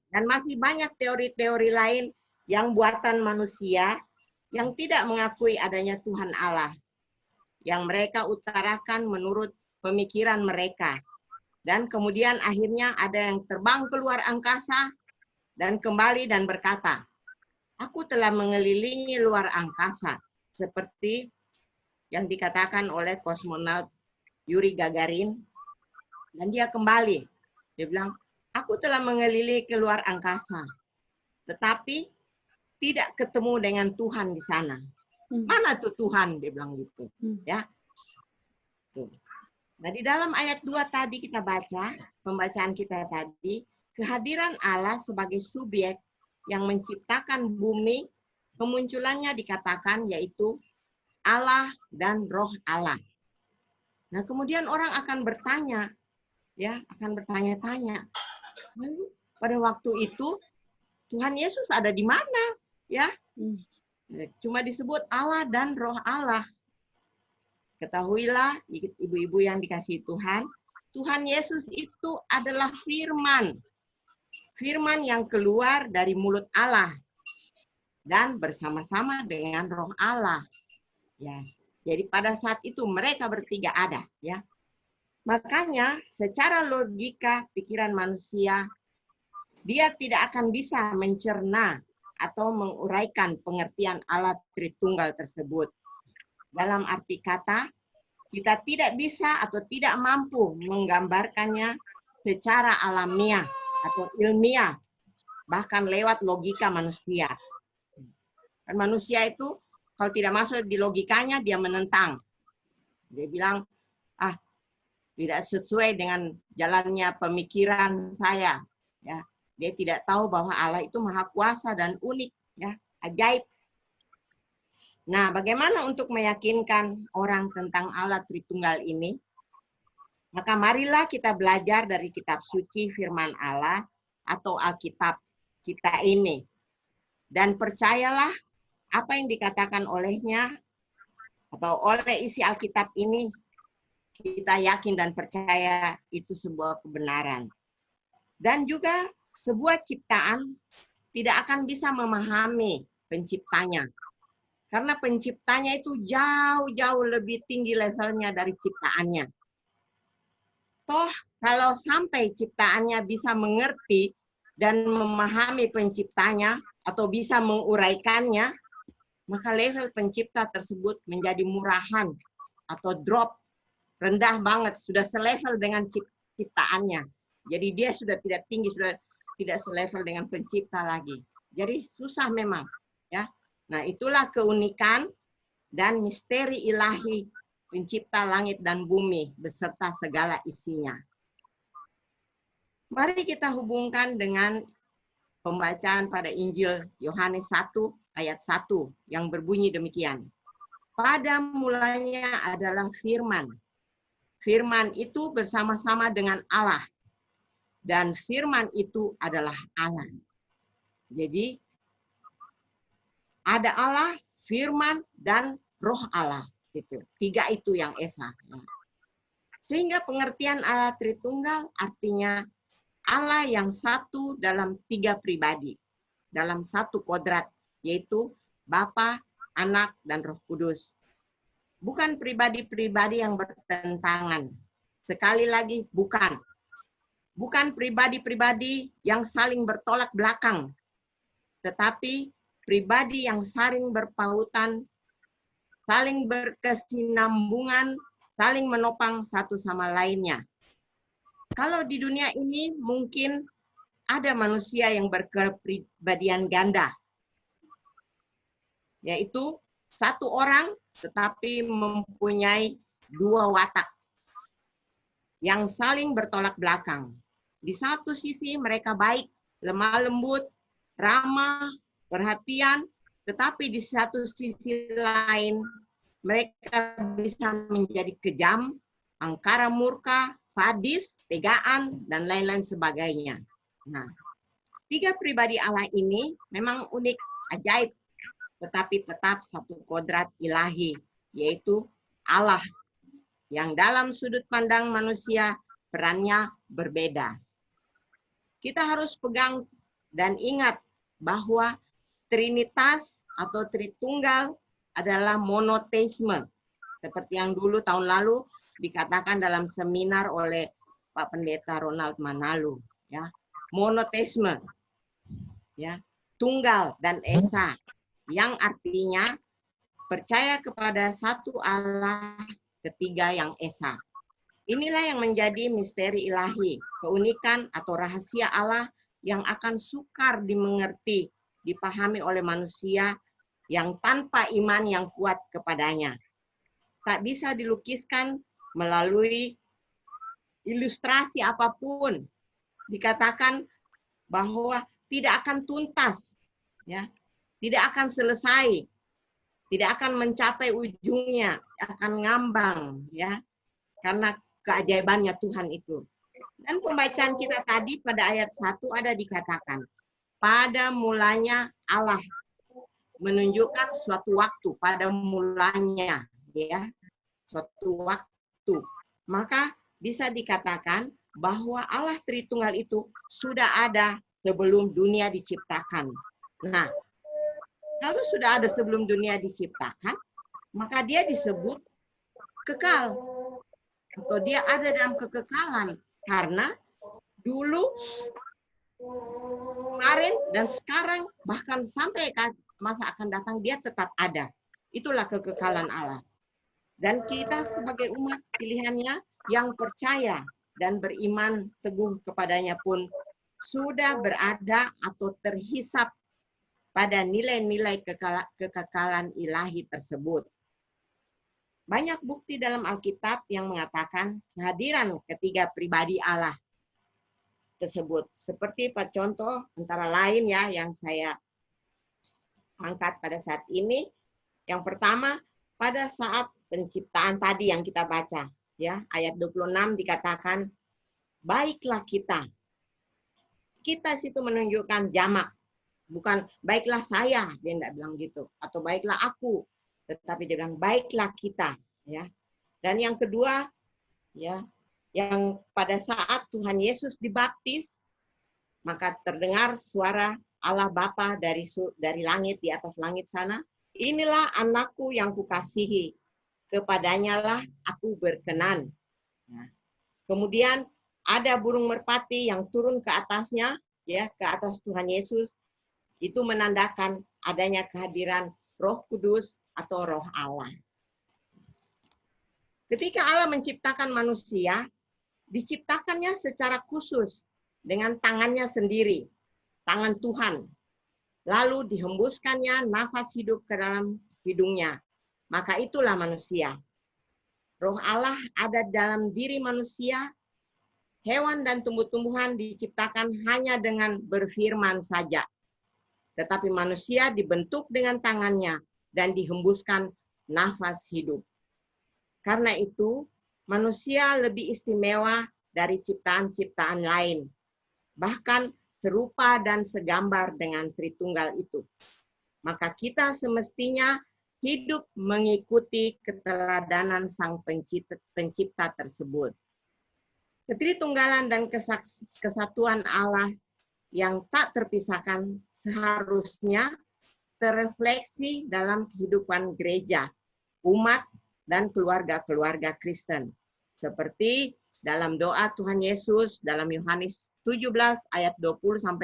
Dan masih banyak teori-teori lain yang buatan manusia yang tidak mengakui adanya Tuhan Allah, yang mereka utarakan menurut pemikiran mereka. Dan kemudian akhirnya ada yang terbang keluar angkasa dan kembali dan berkata, aku telah mengelilingi luar angkasa, seperti yang dikatakan oleh kosmonaut Yuri Gagarin. Dan dia kembali, dia bilang, aku telah mengelilingi ke luar angkasa, tetapi tidak ketemu dengan Tuhan di sana. Mana tuh Tuhan? Dia bilang gitu. Ya. Tuh. Nah, di dalam ayat 2 tadi kita baca, pembacaan kita tadi, kehadiran Allah sebagai subjek yang menciptakan bumi, kemunculannya dikatakan yaitu Allah dan Roh Allah. Nah, kemudian orang akan bertanya, ya, akan bertanya-tanya, lalu pada waktu itu Tuhan Yesus ada di mana? Ya, cuma disebut Allah dan Roh Allah. Ketahuilah, ibu-ibu yang dikasihi Tuhan, Tuhan Yesus itu adalah firman. Firman yang keluar dari mulut Allah. Dan bersama-sama dengan Roh Allah. Ya. Jadi pada saat itu mereka bertiga ada. Ya. Makanya secara logika pikiran manusia, dia tidak akan bisa mencerna atau menguraikan pengertian Allah Tritunggal tersebut. Dalam arti kata, kita tidak bisa atau tidak mampu menggambarkannya secara alamiah atau ilmiah, bahkan lewat logika manusia. Dan manusia itu kalau tidak masuk di logikanya, dia menentang. Dia bilang, tidak sesuai dengan jalannya pemikiran saya. Ya, dia tidak tahu bahwa Allah itu maha kuasa dan unik, ya, ajaib. Nah, bagaimana untuk meyakinkan orang tentang Allah Tritunggal ini? Maka marilah kita belajar dari kitab suci firman Allah atau Alkitab kita ini. Dan percayalah apa yang dikatakan olehnya atau oleh isi Alkitab ini, kita yakin dan percaya itu sebuah kebenaran. Dan juga sebuah ciptaan tidak akan bisa memahami penciptanya. Karena penciptanya itu jauh-jauh lebih tinggi levelnya dari ciptaannya. Toh kalau sampai ciptaannya bisa mengerti dan memahami penciptanya atau bisa menguraikannya, maka level pencipta tersebut menjadi murahan atau drop, rendah banget, sudah selevel dengan ciptaannya. Jadi dia sudah tidak tinggi, sudah tidak selevel dengan pencipta lagi. Jadi susah memang, ya. Nah, itulah keunikan dan misteri ilahi pencipta langit dan bumi beserta segala isinya. Mari kita hubungkan dengan pembacaan pada Injil Yohanes 1 ayat 1 yang berbunyi demikian. Pada mulanya adalah firman. Firman itu bersama-sama dengan Allah. Dan firman itu adalah Allah. Jadi ada Allah, firman, dan roh Allah. Gitu. Tiga itu yang esa. Sehingga pengertian Allah Tritunggal artinya Allah yang satu dalam tiga pribadi. Dalam satu kodrat, yaitu Bapa, Anak, dan Roh Kudus. Bukan pribadi-pribadi yang bertentangan. Sekali lagi, bukan. Bukan pribadi-pribadi yang saling bertolak belakang. Tetapi pribadi yang saling berpautan, saling berkesinambungan, saling menopang satu sama lainnya. Kalau di dunia ini mungkin ada manusia yang berkepribadian ganda, yaitu satu orang tetapi mempunyai dua watak yang saling bertolak belakang. Di satu sisi mereka baik, lemah lembut, ramah, perhatian, tetapi di satu sisi lain mereka bisa menjadi kejam, angkara murka, sadis, tegaan, dan lain-lain sebagainya. Nah, tiga pribadi Allah ini memang unik, ajaib, tetapi tetap satu kodrat ilahi, yaitu Allah, yang dalam sudut pandang manusia perannya berbeda. Kita harus pegang dan ingat bahwa Trinitas atau Tritunggal adalah monoteisme. Seperti yang dulu tahun lalu dikatakan dalam seminar oleh Pak Pendeta Ronald Manalu, ya. Monoteisme. Ya, tunggal dan esa yang artinya percaya kepada satu Allah ketiga yang esa. Inilah yang menjadi misteri ilahi, keunikan atau rahasia Allah yang akan sukar dimengerti, dipahami oleh manusia yang tanpa iman yang kuat kepadanya. Tak bisa dilukiskan melalui ilustrasi apapun. Dikatakan bahwa tidak akan tuntas, ya, tidak akan selesai, tidak akan mencapai ujungnya, akan ngambang, ya, karena keajaibannya Tuhan itu. Dan pembacaan kita tadi pada ayat 1 ada dikatakan, pada mulanya Allah, menunjukkan suatu waktu, pada mulanya, ya, suatu waktu. Maka bisa dikatakan bahwa Allah Tritunggal itu sudah ada sebelum dunia diciptakan. Nah, kalau sudah ada sebelum dunia diciptakan, maka dia disebut kekal. Atau dia ada dalam kekekalan. Karena dulu, kemarin, dan sekarang, bahkan sampai masa akan datang, dia tetap ada. Itulah kekekalan Allah. Dan kita sebagai umat pilihannya yang percaya dan beriman teguh kepadanya pun sudah berada atau terhisap pada nilai-nilai kekekalan ilahi tersebut. Banyak bukti dalam Alkitab yang mengatakan kehadiran ketiga pribadi Allah tersebut. Seperti contoh antara lain ya yang saya angkat pada saat ini. Yang pertama, pada saat penciptaan tadi yang kita baca, ya, ayat 26 dikatakan, baiklah kita. Kita situ menunjukkan jamak, bukan baiklah saya, dia tidak bilang gitu, atau baiklah aku, tetapi dia bilang baiklah kita, ya. Dan yang kedua, ya, yang pada saat Tuhan Yesus dibaptis, maka terdengar suara Allah Bapa dari langit, di atas langit sana, inilah anakku yang kukasihi, kepadanya lah aku berkenan. Nah, kemudian ada burung merpati yang turun ke atasnya, ya, ke atas Tuhan Yesus, itu menandakan adanya kehadiran Roh Kudus atau Roh Allah. Ketika Allah menciptakan manusia, diciptakannya secara khusus dengan tangannya sendiri, tangan Tuhan. Lalu dihembuskannya nafas hidup ke dalam hidungnya. Maka itulah manusia. Roh Allah ada dalam diri manusia. Hewan dan tumbuh-tumbuhan diciptakan hanya dengan berfirman saja. Tetapi manusia dibentuk dengan tangannya dan dihembuskan nafas hidup. Karena itu, manusia lebih istimewa dari ciptaan-ciptaan lain. Bahkan serupa dan segambar dengan Tritunggal itu. Maka kita semestinya hidup mengikuti keteladanan Sang Pencipta tersebut. Ketritunggalan dan kesatuan Allah yang tak terpisahkan seharusnya terrefleksi dalam kehidupan gereja, umat, dan keluarga-keluarga Kristen. Seperti dalam doa Tuhan Yesus dalam Yohanes 17 ayat 20-23,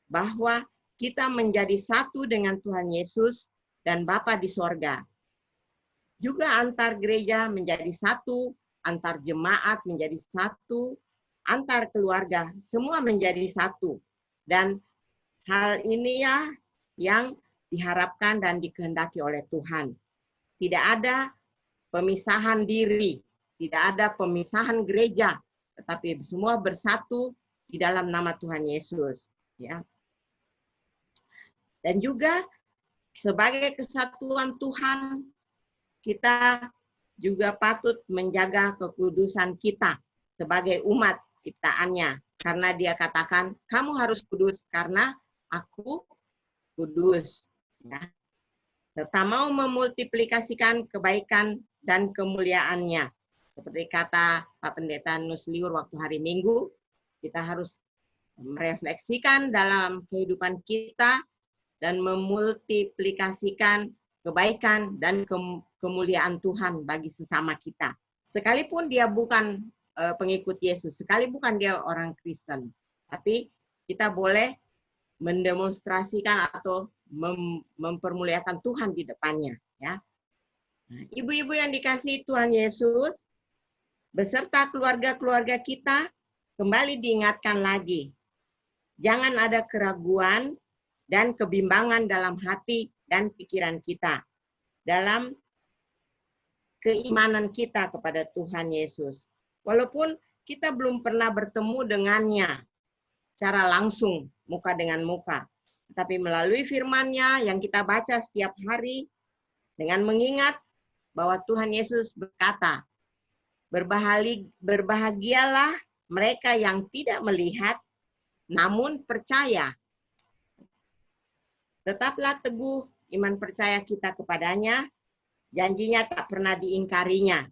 bahwa kita menjadi satu dengan Tuhan Yesus dan Bapa di sorga. Juga antar gereja menjadi satu, antar jemaat menjadi satu, antar keluarga, semua menjadi satu. Dan hal ini ya yang diharapkan dan dikehendaki oleh Tuhan. Tidak ada pemisahan diri, tidak ada pemisahan gereja, tetapi semua bersatu di dalam nama Tuhan Yesus. Ya. Dan juga sebagai kesatuan Tuhan, kita juga patut menjaga kekudusan kita sebagai umat ciptaannya. Karena dia katakan, kamu harus kudus karena aku kudus. Ya. Serta mau memultiplikasikan kebaikan dan kemuliaannya. Seperti kata Pak Pendeta Nusliur waktu hari Minggu, kita harus merefleksikan dalam kehidupan kita dan memultiplikasikan kebaikan dan kemuliaan Tuhan bagi sesama kita. Sekalipun dia bukan pengikut Yesus, sekalipun dia orang Kristen, tapi kita boleh mendemonstrasikan atau mempermuliakan Tuhan di depannya. Ya. Nah, ibu-ibu yang dikasihi Tuhan Yesus, beserta keluarga-keluarga kita, kembali diingatkan lagi. Jangan ada keraguan dan kebimbangan dalam hati dan pikiran kita. Dalam keimanan kita kepada Tuhan Yesus. Walaupun kita belum pernah bertemu dengannya secara langsung, muka dengan muka. Tetapi melalui firman-Nya yang kita baca setiap hari, dengan mengingat bahwa Tuhan Yesus berkata, berbahagialah mereka yang tidak melihat, namun percaya. Tetaplah teguh iman percaya kita kepadanya, janjinya tak pernah diingkarinya.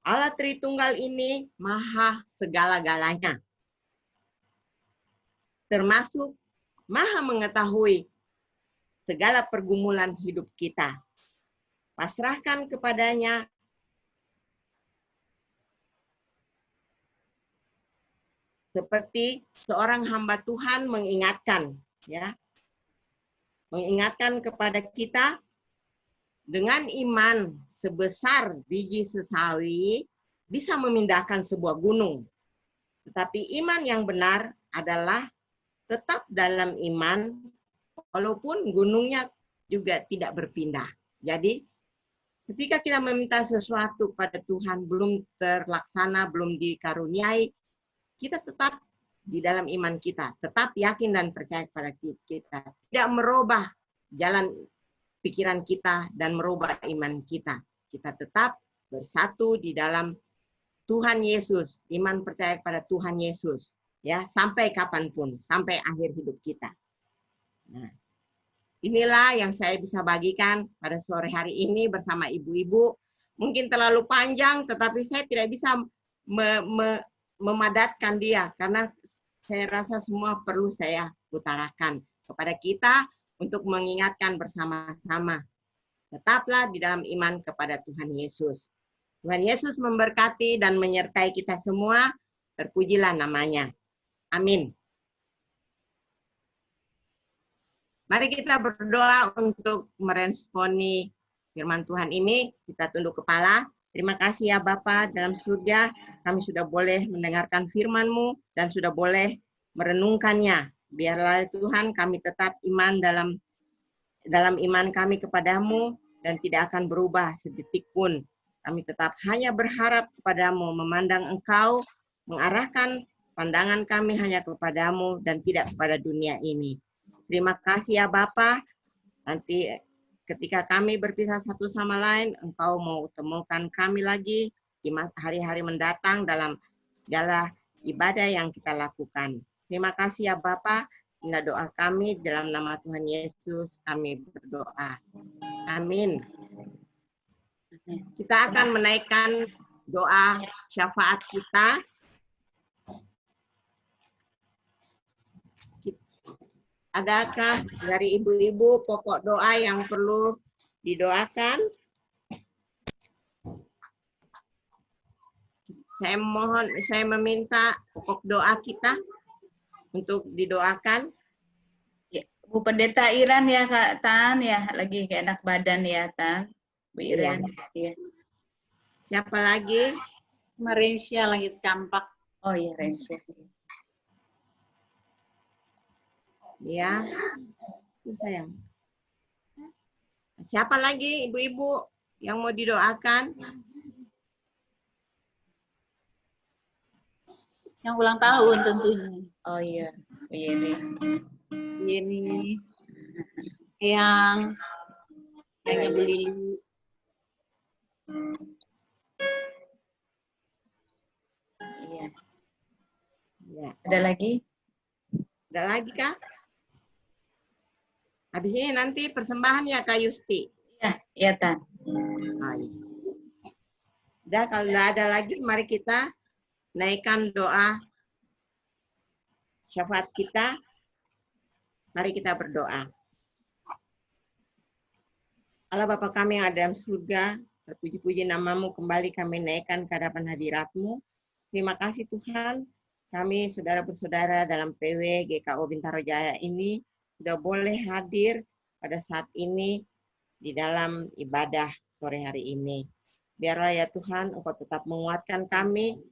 Allah Tritunggal ini maha segala-galanya. Termasuk maha mengetahui segala pergumulan hidup kita. Pasrahkan kepadanya seperti seorang hamba Tuhan mengingatkan, ya, mengingatkan kepada kita dengan iman sebesar biji sesawi bisa memindahkan sebuah gunung. Tetapi iman yang benar adalah tetap dalam iman walaupun gunungnya juga tidak berpindah. Jadi ketika kita meminta sesuatu pada Tuhan belum terlaksana, belum dikaruniai, kita tetap di dalam iman kita, tetap yakin dan percaya kepada kita. Tidak merubah jalan pikiran kita dan merubah iman kita. Kita tetap bersatu di dalam Tuhan Yesus, iman percaya kepada Tuhan Yesus, ya, sampai kapanpun, sampai akhir hidup kita. Nah, inilah yang saya bisa bagikan pada sore hari ini bersama ibu-ibu. Mungkin terlalu panjang, tetapi saya tidak bisa memadatkan dia, karena saya rasa semua perlu saya utarakan kepada kita untuk mengingatkan bersama-sama. Tetaplah di dalam iman kepada Tuhan Yesus. Tuhan Yesus memberkati dan menyertai kita semua. Terpujilah namanya. Amin. Mari kita berdoa untuk meresponi firman Tuhan ini. Kita tunduk kepala. Terima kasih ya Bapa dalam surga. Kami sudah boleh mendengarkan firman-Mu dan sudah boleh merenungkannya. Biarlah Tuhan kami tetap iman dalam iman kami kepadamu dan tidak akan berubah sedetik pun. Kami tetap hanya berharap kepadamu, memandang Engkau, mengarahkan pandangan kami hanya kepadamu dan tidak kepada dunia ini. Terima kasih ya Bapa. Nanti ketika kami berpisah satu sama lain, Engkau mau temukan kami lagi di hari-hari mendatang dalam segala ibadah yang kita lakukan. Terima kasih ya Bapa. Inilah doa kami dalam nama Tuhan Yesus kami berdoa. Amin. Kita akan menaikkan doa syafaat kita. Adakah dari ibu-ibu pokok doa yang perlu didoakan? Saya meminta pokok doa kita untuk didoakan. Ya, Bu Pendeta Iran ya Kak Tan ya, lagi gak enak badan ya Tan. Bu Iran. Ya. Siapa lagi? Malaysia lagi campak. Oh iya Rensya. Ya, sayang. Siapa lagi ibu-ibu yang mau didoakan? Yang ulang tahun tentunya. Oh iya, ini. Ini yang beli. Iya. Ya. Ada lagi? Ada lagi Kak? Habis ini nanti persembahan ya Kak Yusti. Iya, iya Tan. Udah, kalau nggak ada lagi, mari kita naikkan doa syafaat kita. Mari kita berdoa. Allah Bapa kami yang ada dalam surga, terpuji-puji namamu, kembali kami naikkan ke hadapan hadiratmu. Terima kasih Tuhan, kami saudara-bersaudara dalam PW GKO Bintaro Jaya ini sudah boleh hadir pada saat ini di dalam ibadah sore hari ini. Biarlah ya Tuhan, Engkau tetap menguatkan kami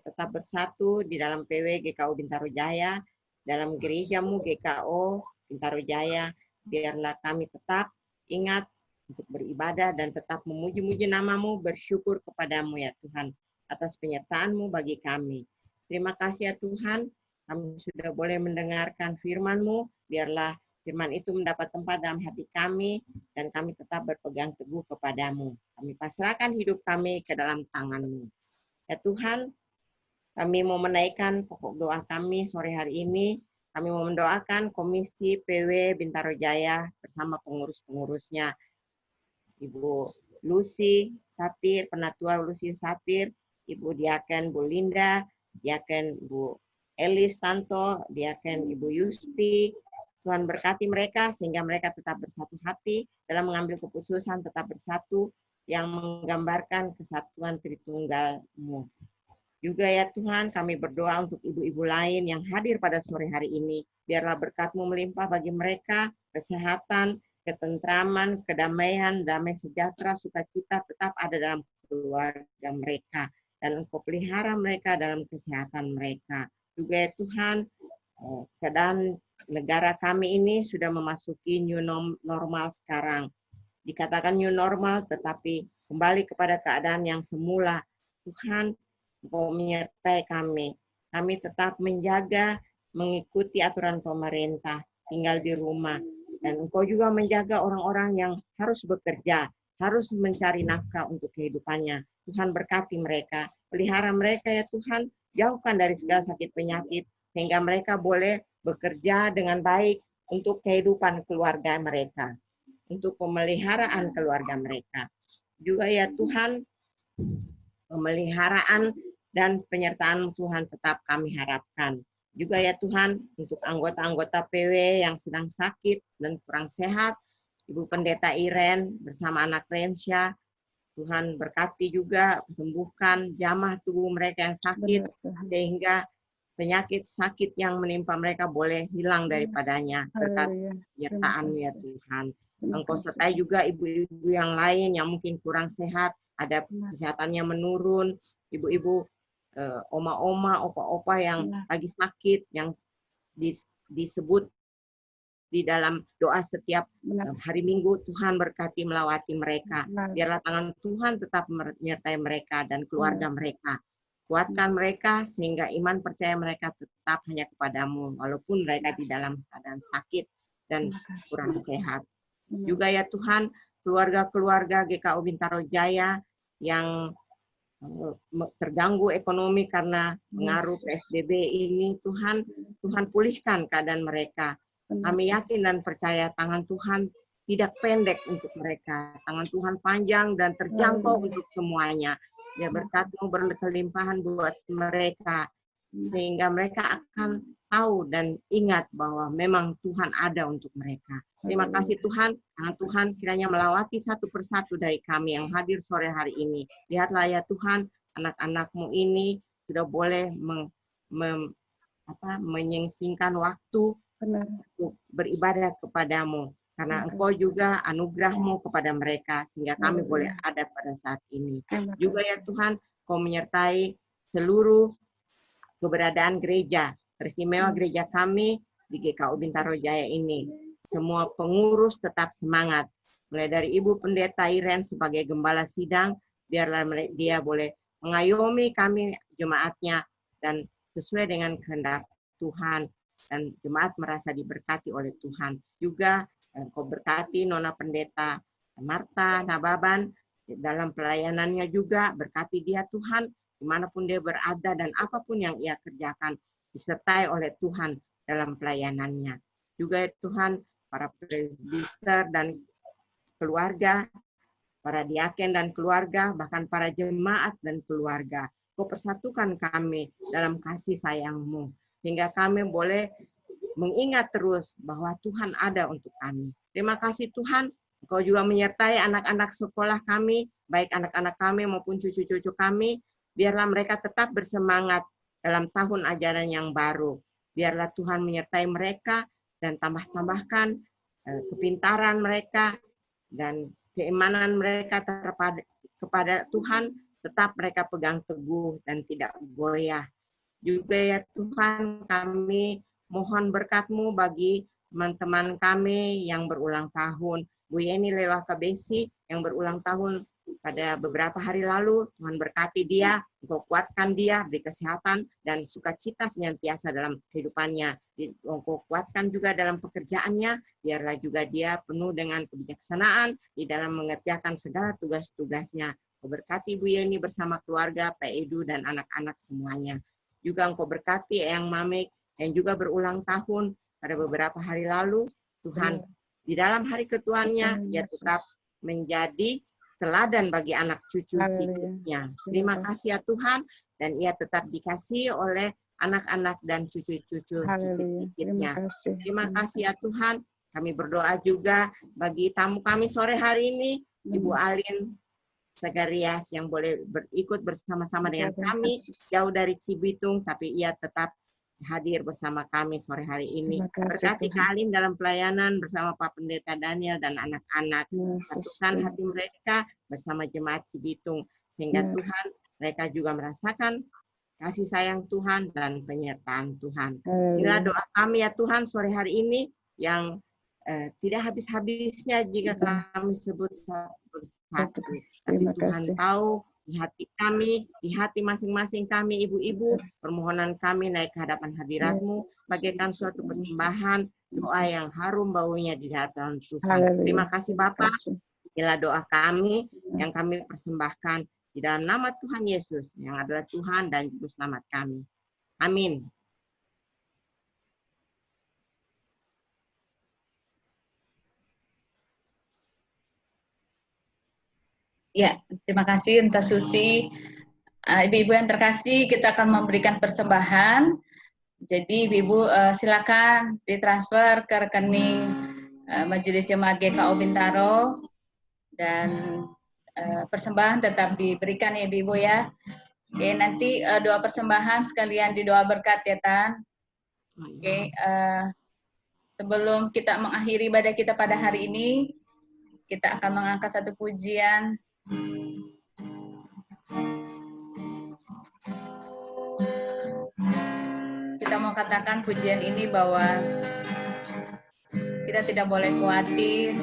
tetap bersatu di dalam PW GKO Bintaro Jaya, dalam gerejamu GKO Bintaro Jaya. Biarlah kami tetap ingat untuk beribadah dan tetap memuji-muji namamu, bersyukur kepadamu ya Tuhan, atas penyertaan-Mu bagi kami. Terima kasih ya Tuhan, kami sudah boleh mendengarkan firman-Mu, biarlah firman itu mendapat tempat dalam hati kami, dan kami tetap berpegang teguh kepadamu. Kami pasrahkan hidup kami ke dalam tangan-Mu. Ya Tuhan, kami mau menaikkan pokok doa kami sore hari ini. Kami mau mendoakan Komisi PW Bintaro Jaya bersama pengurus-pengurusnya. Ibu Lucy Satir, Penatua Lucy Satir, Ibu Diaken Bu Linda, Diaken Bu Elis Tanto, Diaken Ibu Yusti. Tuhan berkati mereka sehingga mereka tetap bersatu hati dalam mengambil keputusan, tetap bersatu yang menggambarkan kesatuan Tritunggal-Mu. Juga ya Tuhan, kami berdoa untuk ibu-ibu lain yang hadir pada sore hari ini. Biarlah berkat-Mu melimpah bagi mereka, kesehatan, ketentraman, kedamaian, damai sejahtera, sukacita tetap ada dalam keluarga mereka. Dan Engkau pelihara mereka dalam kesehatan mereka. Juga ya Tuhan, keadaan negara kami ini sudah memasuki new normal sekarang. Dikatakan new normal, tetapi kembali kepada keadaan yang semula. Tuhan, Engkau menyertai kami. Kami tetap menjaga, mengikuti aturan pemerintah, tinggal di rumah. Dan Engkau juga menjaga orang-orang yang harus bekerja, harus mencari nafkah untuk kehidupannya. Tuhan berkati mereka, pelihara mereka ya Tuhan, jauhkan dari segala sakit penyakit, sehingga mereka boleh bekerja dengan baik untuk kehidupan keluarga mereka, untuk pemeliharaan keluarga mereka. Juga ya Tuhan, pemeliharaan dan penyertaan Tuhan tetap kami harapkan. Juga ya Tuhan, untuk anggota-anggota PW yang sedang sakit dan kurang sehat, Ibu Pendeta Iren bersama anak Rensya, Tuhan berkati juga, sembuhkan jamah tubuh mereka yang sakit, sehingga penyakit sakit yang menimpa mereka boleh hilang daripadanya berkat penyertaan ya Tuhan. Engkau sertai juga ibu-ibu yang lain yang mungkin kurang sehat, ada kesehatannya menurun, ibu-ibu, oma-oma, opa-opa yang lagi sakit, yang disebut di dalam doa setiap hari Minggu, Tuhan berkati melawati mereka. Biarlah tangan Tuhan tetap menyertai mereka dan keluarga mereka. Kuatkan mereka sehingga iman percaya mereka tetap hanya kepadamu, walaupun mereka di dalam keadaan sakit dan kurang sehat. Juga ya Tuhan, keluarga-keluarga GKU Bintaro Jaya yang terganggu ekonomi karena pengaruh PSBB ini, Tuhan pulihkan keadaan mereka. Kami yakin dan percaya tangan Tuhan tidak pendek untuk mereka. Tangan Tuhan panjang dan terjangkau untuk semuanya. Dia berkat-Mu berkelimpahan buat mereka, sehingga mereka akan tahu dan ingat bahwa memang Tuhan ada untuk mereka. Terima kasih Tuhan, tangan Tuhan kiranya melawati satu persatu dari kami yang hadir sore hari ini. Lihatlah ya Tuhan, anak-anak-Mu ini sudah boleh menyingsingkan waktu untuk beribadah kepadamu, karena Engkau juga anugerah-Mu kepada mereka, sehingga kami boleh ada pada saat ini. Juga ya Tuhan, Kau menyertai seluruh keberadaan gereja, teristimewa gereja kami di GKU Bintaro Jaya ini. Semua pengurus tetap semangat, mulai dari Ibu Pendeta Iren sebagai gembala sidang, biarlah dia boleh mengayomi kami jemaatnya, dan sesuai dengan kehendak Tuhan, dan jemaat merasa diberkati oleh Tuhan. Juga Kau berkati Nona Pendeta Marta Nababan dalam pelayanannya juga, berkati dia Tuhan, dimanapun dia berada dan apapun yang ia kerjakan, disertai oleh Tuhan dalam pelayanannya. Juga Tuhan, para presbiter dan keluarga, para diaken dan keluarga, bahkan para jemaat dan keluarga, Kau persatukan kami dalam kasih sayang-Mu, sehingga kami boleh mengingat terus bahwa Tuhan ada untuk kami. Terima kasih Tuhan, Engkau juga menyertai anak-anak sekolah kami, baik anak-anak kami maupun cucu-cucu kami, biarlah mereka tetap bersemangat dalam tahun ajaran yang baru. Biarlah Tuhan menyertai mereka dan tambahkan kepintaran mereka dan keimanan mereka kepada Tuhan, tetap mereka pegang teguh dan tidak goyah. Juga ya Tuhan, kami mohon berkat-Mu bagi teman-teman kami yang berulang tahun. Bu Yeni Lewa Kabesi yang berulang tahun pada beberapa hari lalu, Tuhan berkati dia, Engkau kuatkan dia, beri kesehatan dan sukacita senantiasa dalam kehidupannya. Engkau kuatkan juga dalam pekerjaannya, biarlah juga dia penuh dengan kebijaksanaan di dalam mengerjakan segala tugas-tugasnya. Engkau berkati Bu Yeni bersama keluarga, Pak Edu dan anak-anak semuanya. Juga Engkau berkati Eyang Mamik yang juga berulang tahun pada beberapa hari lalu. Tuhan, di dalam hari ketuanya, dia tetap menjadi teladan bagi anak cucu-cucunya. Terima kasih ya Tuhan, dan ia tetap dikasihi oleh anak-anak dan cucu-cucu-cucunya. Terima kasih ya Tuhan. Kami berdoa juga bagi tamu kami sore hari ini, Ibu Alin Sagarias yang boleh ikut bersama-sama dengan kami, jauh dari Cibitung, tapi ia tetap hadir bersama kami sore hari ini. Terima kasih, Berkati Tuhan. Kak Alin dalam pelayanan bersama Pak Pendeta Daniel dan anak-anak. Yesus, Satukan Tuhan. hati mereka bersama jemaat Cibitung. Sehingga Ya. Tuhan, mereka juga merasakan kasih sayang Tuhan dan penyertaan Tuhan. Inilah Haleluya. doa kami ya Tuhan sore hari ini yang tidak habis-habisnya jika kami sebut satu persatu. Tapi Terima Tuhan kasih. tahu di hati kami, di hati masing-masing kami ibu-ibu, permohonan kami naik ke hadapan hadirat-Mu, bagaikan suatu persembahan, doa yang harum baunya di hadapan Tuhan. Haleluya. Terima kasih Bapak. Kasih. Inilah doa kami yang kami persembahkan di dalam nama Tuhan Yesus yang adalah Tuhan dan Juru Selamat kami. Amin. Ya, terima kasih Entah Susi. Ibu-ibu yang terkasih, kita akan memberikan persembahan. Jadi ibu-ibu silakan ditransfer ke rekening Majelis Jemaat GKO Bintaro dan persembahan tetap diberikan ya ibu-ibu ya. Oke, nanti doa persembahan sekalian di doa berkat ya Tan. Oke, sebelum kita mengakhiri ibadah kita pada hari ini, kita akan mengangkat satu pujian. Kita mau katakan pujian ini bahwa kita tidak boleh khawatir.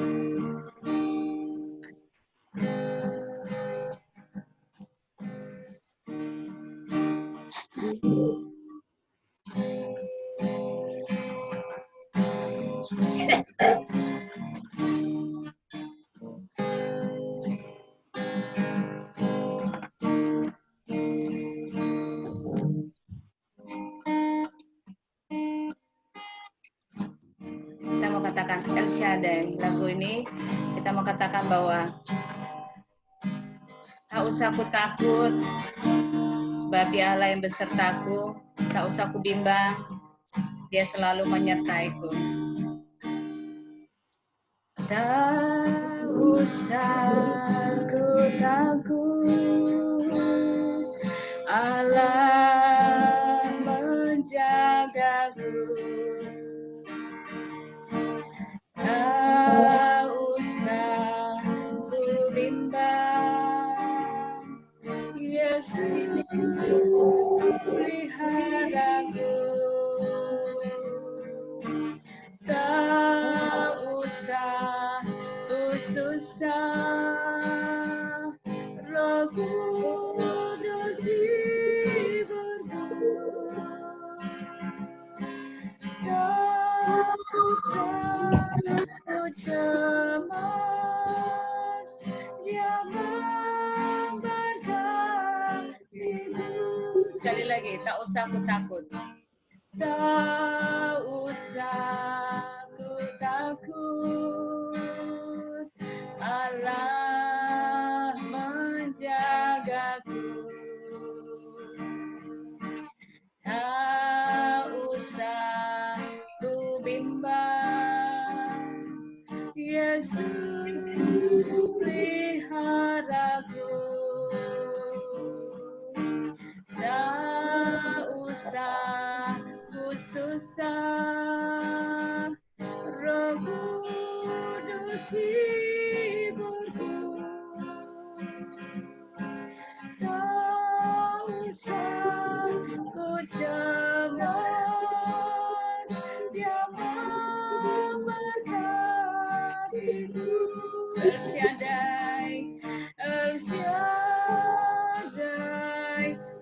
Kita mau katakan El Shaddai. Lagu ini kita mau katakan bahwa tak usah aku takut, sebab Dia Allah yang besertaku. Tak usah aku bimbang, Dia selalu menyertaiku. Tak usah aku takut, Allah menjagaku. Tak usah ku bimbang, Yesus peliharaku. Tak usah ku susah, Roh Kudus hiburku. Tak usah ku cemas, Dia memberkatiku. Sekali lagi, tak usah ku takut. Tak usah ku takut, Allah menjagaku. Tak usah ku bimbang, Yesus peliharaku. Tak usah ku susah, Roh Kudus hiburku. Tak usah ku cemas, Dia memberkatiku. El Shaddai, El Shaddai,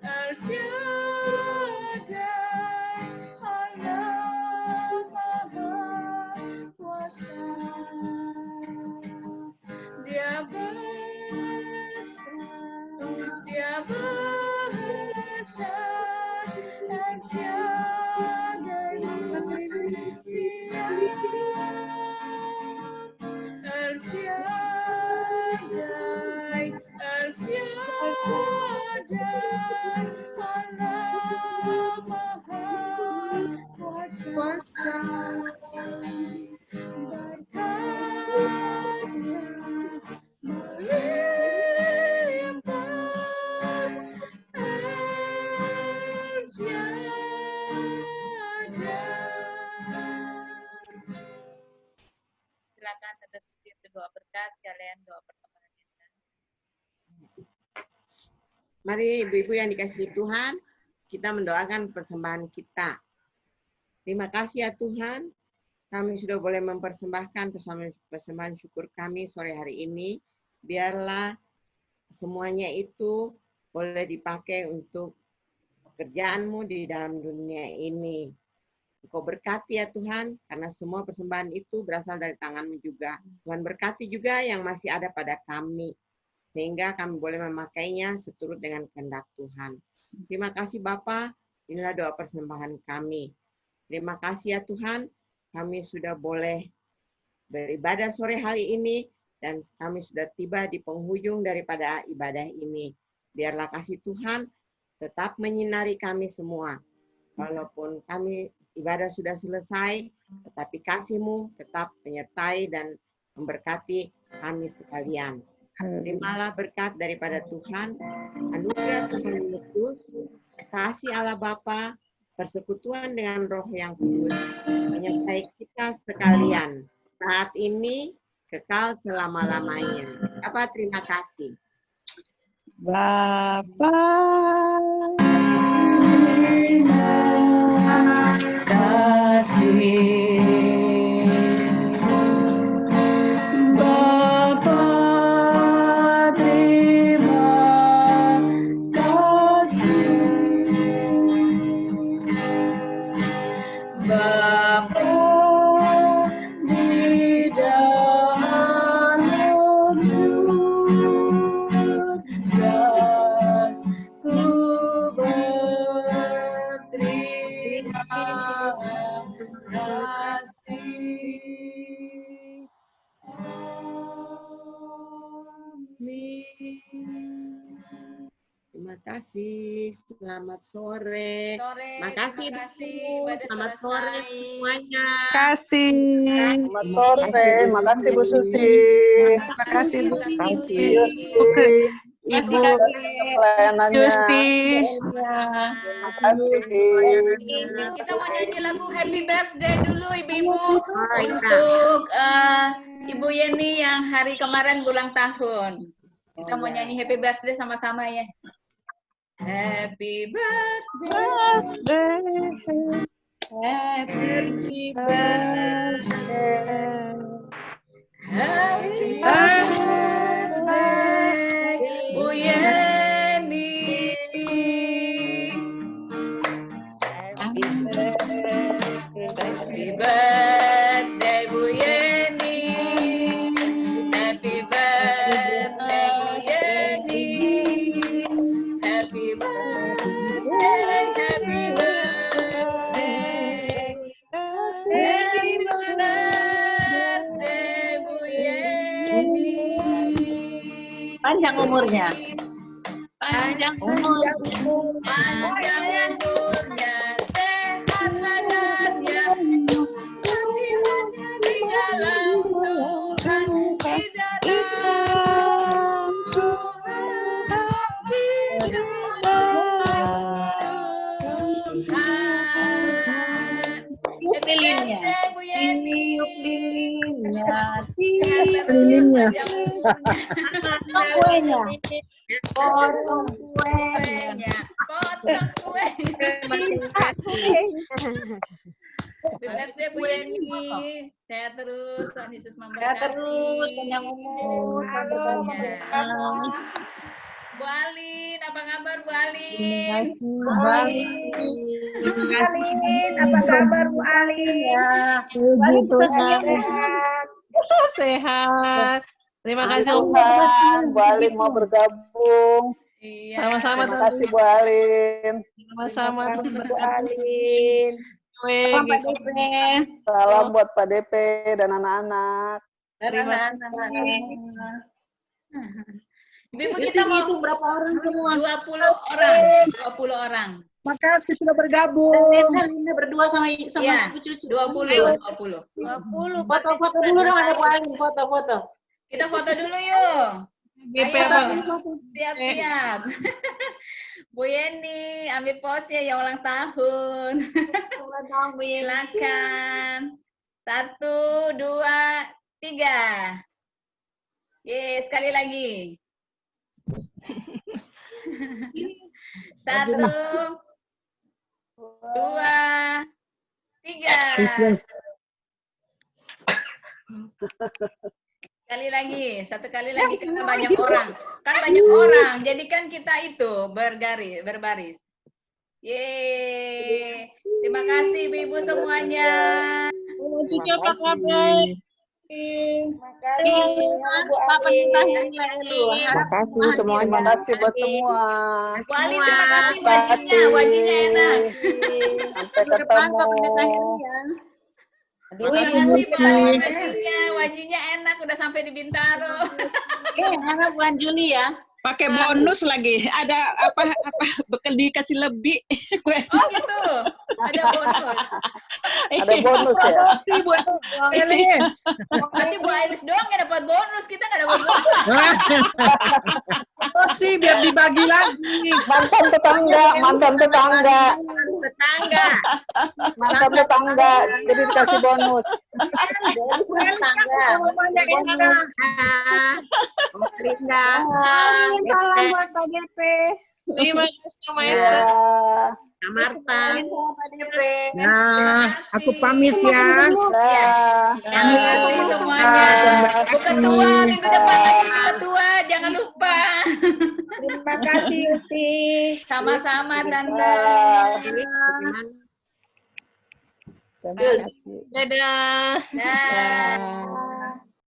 El Shaddai, Allah Maha Kuasa. Dia besar, Dia besar, El Shaddai, Dia El Shaddai, El Shaddai, Allah Maha Kuasa. Berkatnya melimpah, El Shaddai. Mari ibu-ibu yang dikasihi Tuhan, kita mendoakan persembahan kita. Terima kasih ya Tuhan, kami sudah boleh mempersembahkan persembahan syukur kami sore hari ini. Biarlah semuanya itu boleh dipakai untuk pekerjaan-Mu di dalam dunia ini. Engkau berkati ya Tuhan, karena semua persembahan itu berasal dari tangan-Mu juga. Tuhan berkati juga yang masih ada pada kami, sehingga kami boleh memakainya seturut dengan kehendak Tuhan. Terima kasih Bapa, inilah doa persembahan kami. Terima kasih ya Tuhan, kami sudah boleh beribadah sore hari ini, dan kami sudah tiba di penghujung daripada ibadah ini. Biarlah kasih Tuhan tetap menyinari kami semua. Walaupun kami ibadah sudah selesai, tetapi kasih-Mu tetap menyertai dan memberkati kami sekalian. Terimalah berkat daripada Tuhan, anugerah Tuhan Yesus, kasih Allah Bapa, persekutuan dengan Roh yang kudus, menyertai kita sekalian saat ini, kekal selama-lamanya. Bapa, terima kasih. Bapa, Terima kasih. Bapa, terima kasih. Bapa, di dalam surga, ku berterima kasih. Amin. Terima kasih. Selamat sore. Terima kasih Bu. Selamat sore semuanya. kasih. Selamat sore, makasih Bu Susi. Terima kasih Bu Susi. Ibu Ibu pelayanannya. Justi. Terima kasih. Kita mau nyanyi lagu Happy Birthday dulu Ibu-ibu iya. untuk Ibu Yeni yang hari kemarin ulang tahun. Kita mau nyanyi Happy Birthday sama-sama ya. Happy birthday, happy birthday, happy birthday, Bu Yeni. Happy birthday, Bu Yeni. Happy birthday, Bu Yeni. Happy birthday, happy birthday. Happy birthday, Bu Yeni. panjang umurnya. Panjang umur. Panjang umurnya, sehat badannya, firman-Nya di dalam Tuhan, di dalam Tuhan, Tiup lilinnya. Bu Yeni. Tiup lilinnya. Lilinnya. Potong kuenya. Potong kuenya. Potong kuenya. Happy birthday Bu Yeni. Sehat terus, Tuhan Yesus memberkati. Ya terus panjang umur. Bu Alin, apa kabar Bu Alin? Terima kasih. Alin, apa kabar Bu Alin? Ya, Puji Tuhan. sehat. Terima kasih Tuhan, Bu Alin mau bergabung. Iya. Sama-sama Terima kasih Bu Alin. Sama-sama Bu Alin. Pak DP. Salam buat Pak DP dan anak-anak. Terima kasih. Ibu Di kita sini mau itu berapa orang semua? 20 orang. 20 orang. Makasih sudah bergabung. Linda berdua sama Iya, Ibu Cucu. 20. 20. Foto-foto dulu dong, ada Bu Alin, foto-foto. Kita foto dulu yuk. DP Ayo, apa? siap-siap. Bu Yeni, ambil pose ya ulang tahun. Silakan. 1, 2, 3. Ye, sekali lagi. 1, 2, 3. Sekali lagi, satu kali lagi karena banyak orang. Kan banyak orang, jadi kan kita itu berbaris. Yeay. Terima kasih Ibu semuanya. Cucu apa kabar? Terima kasih Bu Pak Alin. Terima kasih semuanya. Terima kasih buat semua. Bu Ali, terima kasih wajinya enak. Sampai ketemu. Terima kasih wajinya enak udah sampai di Bintaro. Enak bulan Juli ya. Pakai bonus lagi. Ada apa bekal dikasih lebih. Oh gitu. Ada bonus. Ada bonus ya. Pasti Bu Ailis doang yang dapat bonus, kita nggak dapat bonus. Oh sih, biar dibagi lagi. Mantan tetangga. Jadi dikasih bonus. Salam buat Pak DP. Terima kasih Ya. Marta. Nah, aku pamit ya. Terima kasih semuanya. Bu Ketua, minggu depan lagi Bu Ketua, jangan lupa. Terima kasih Usti. Sama-sama Tante. Dadah. Nah.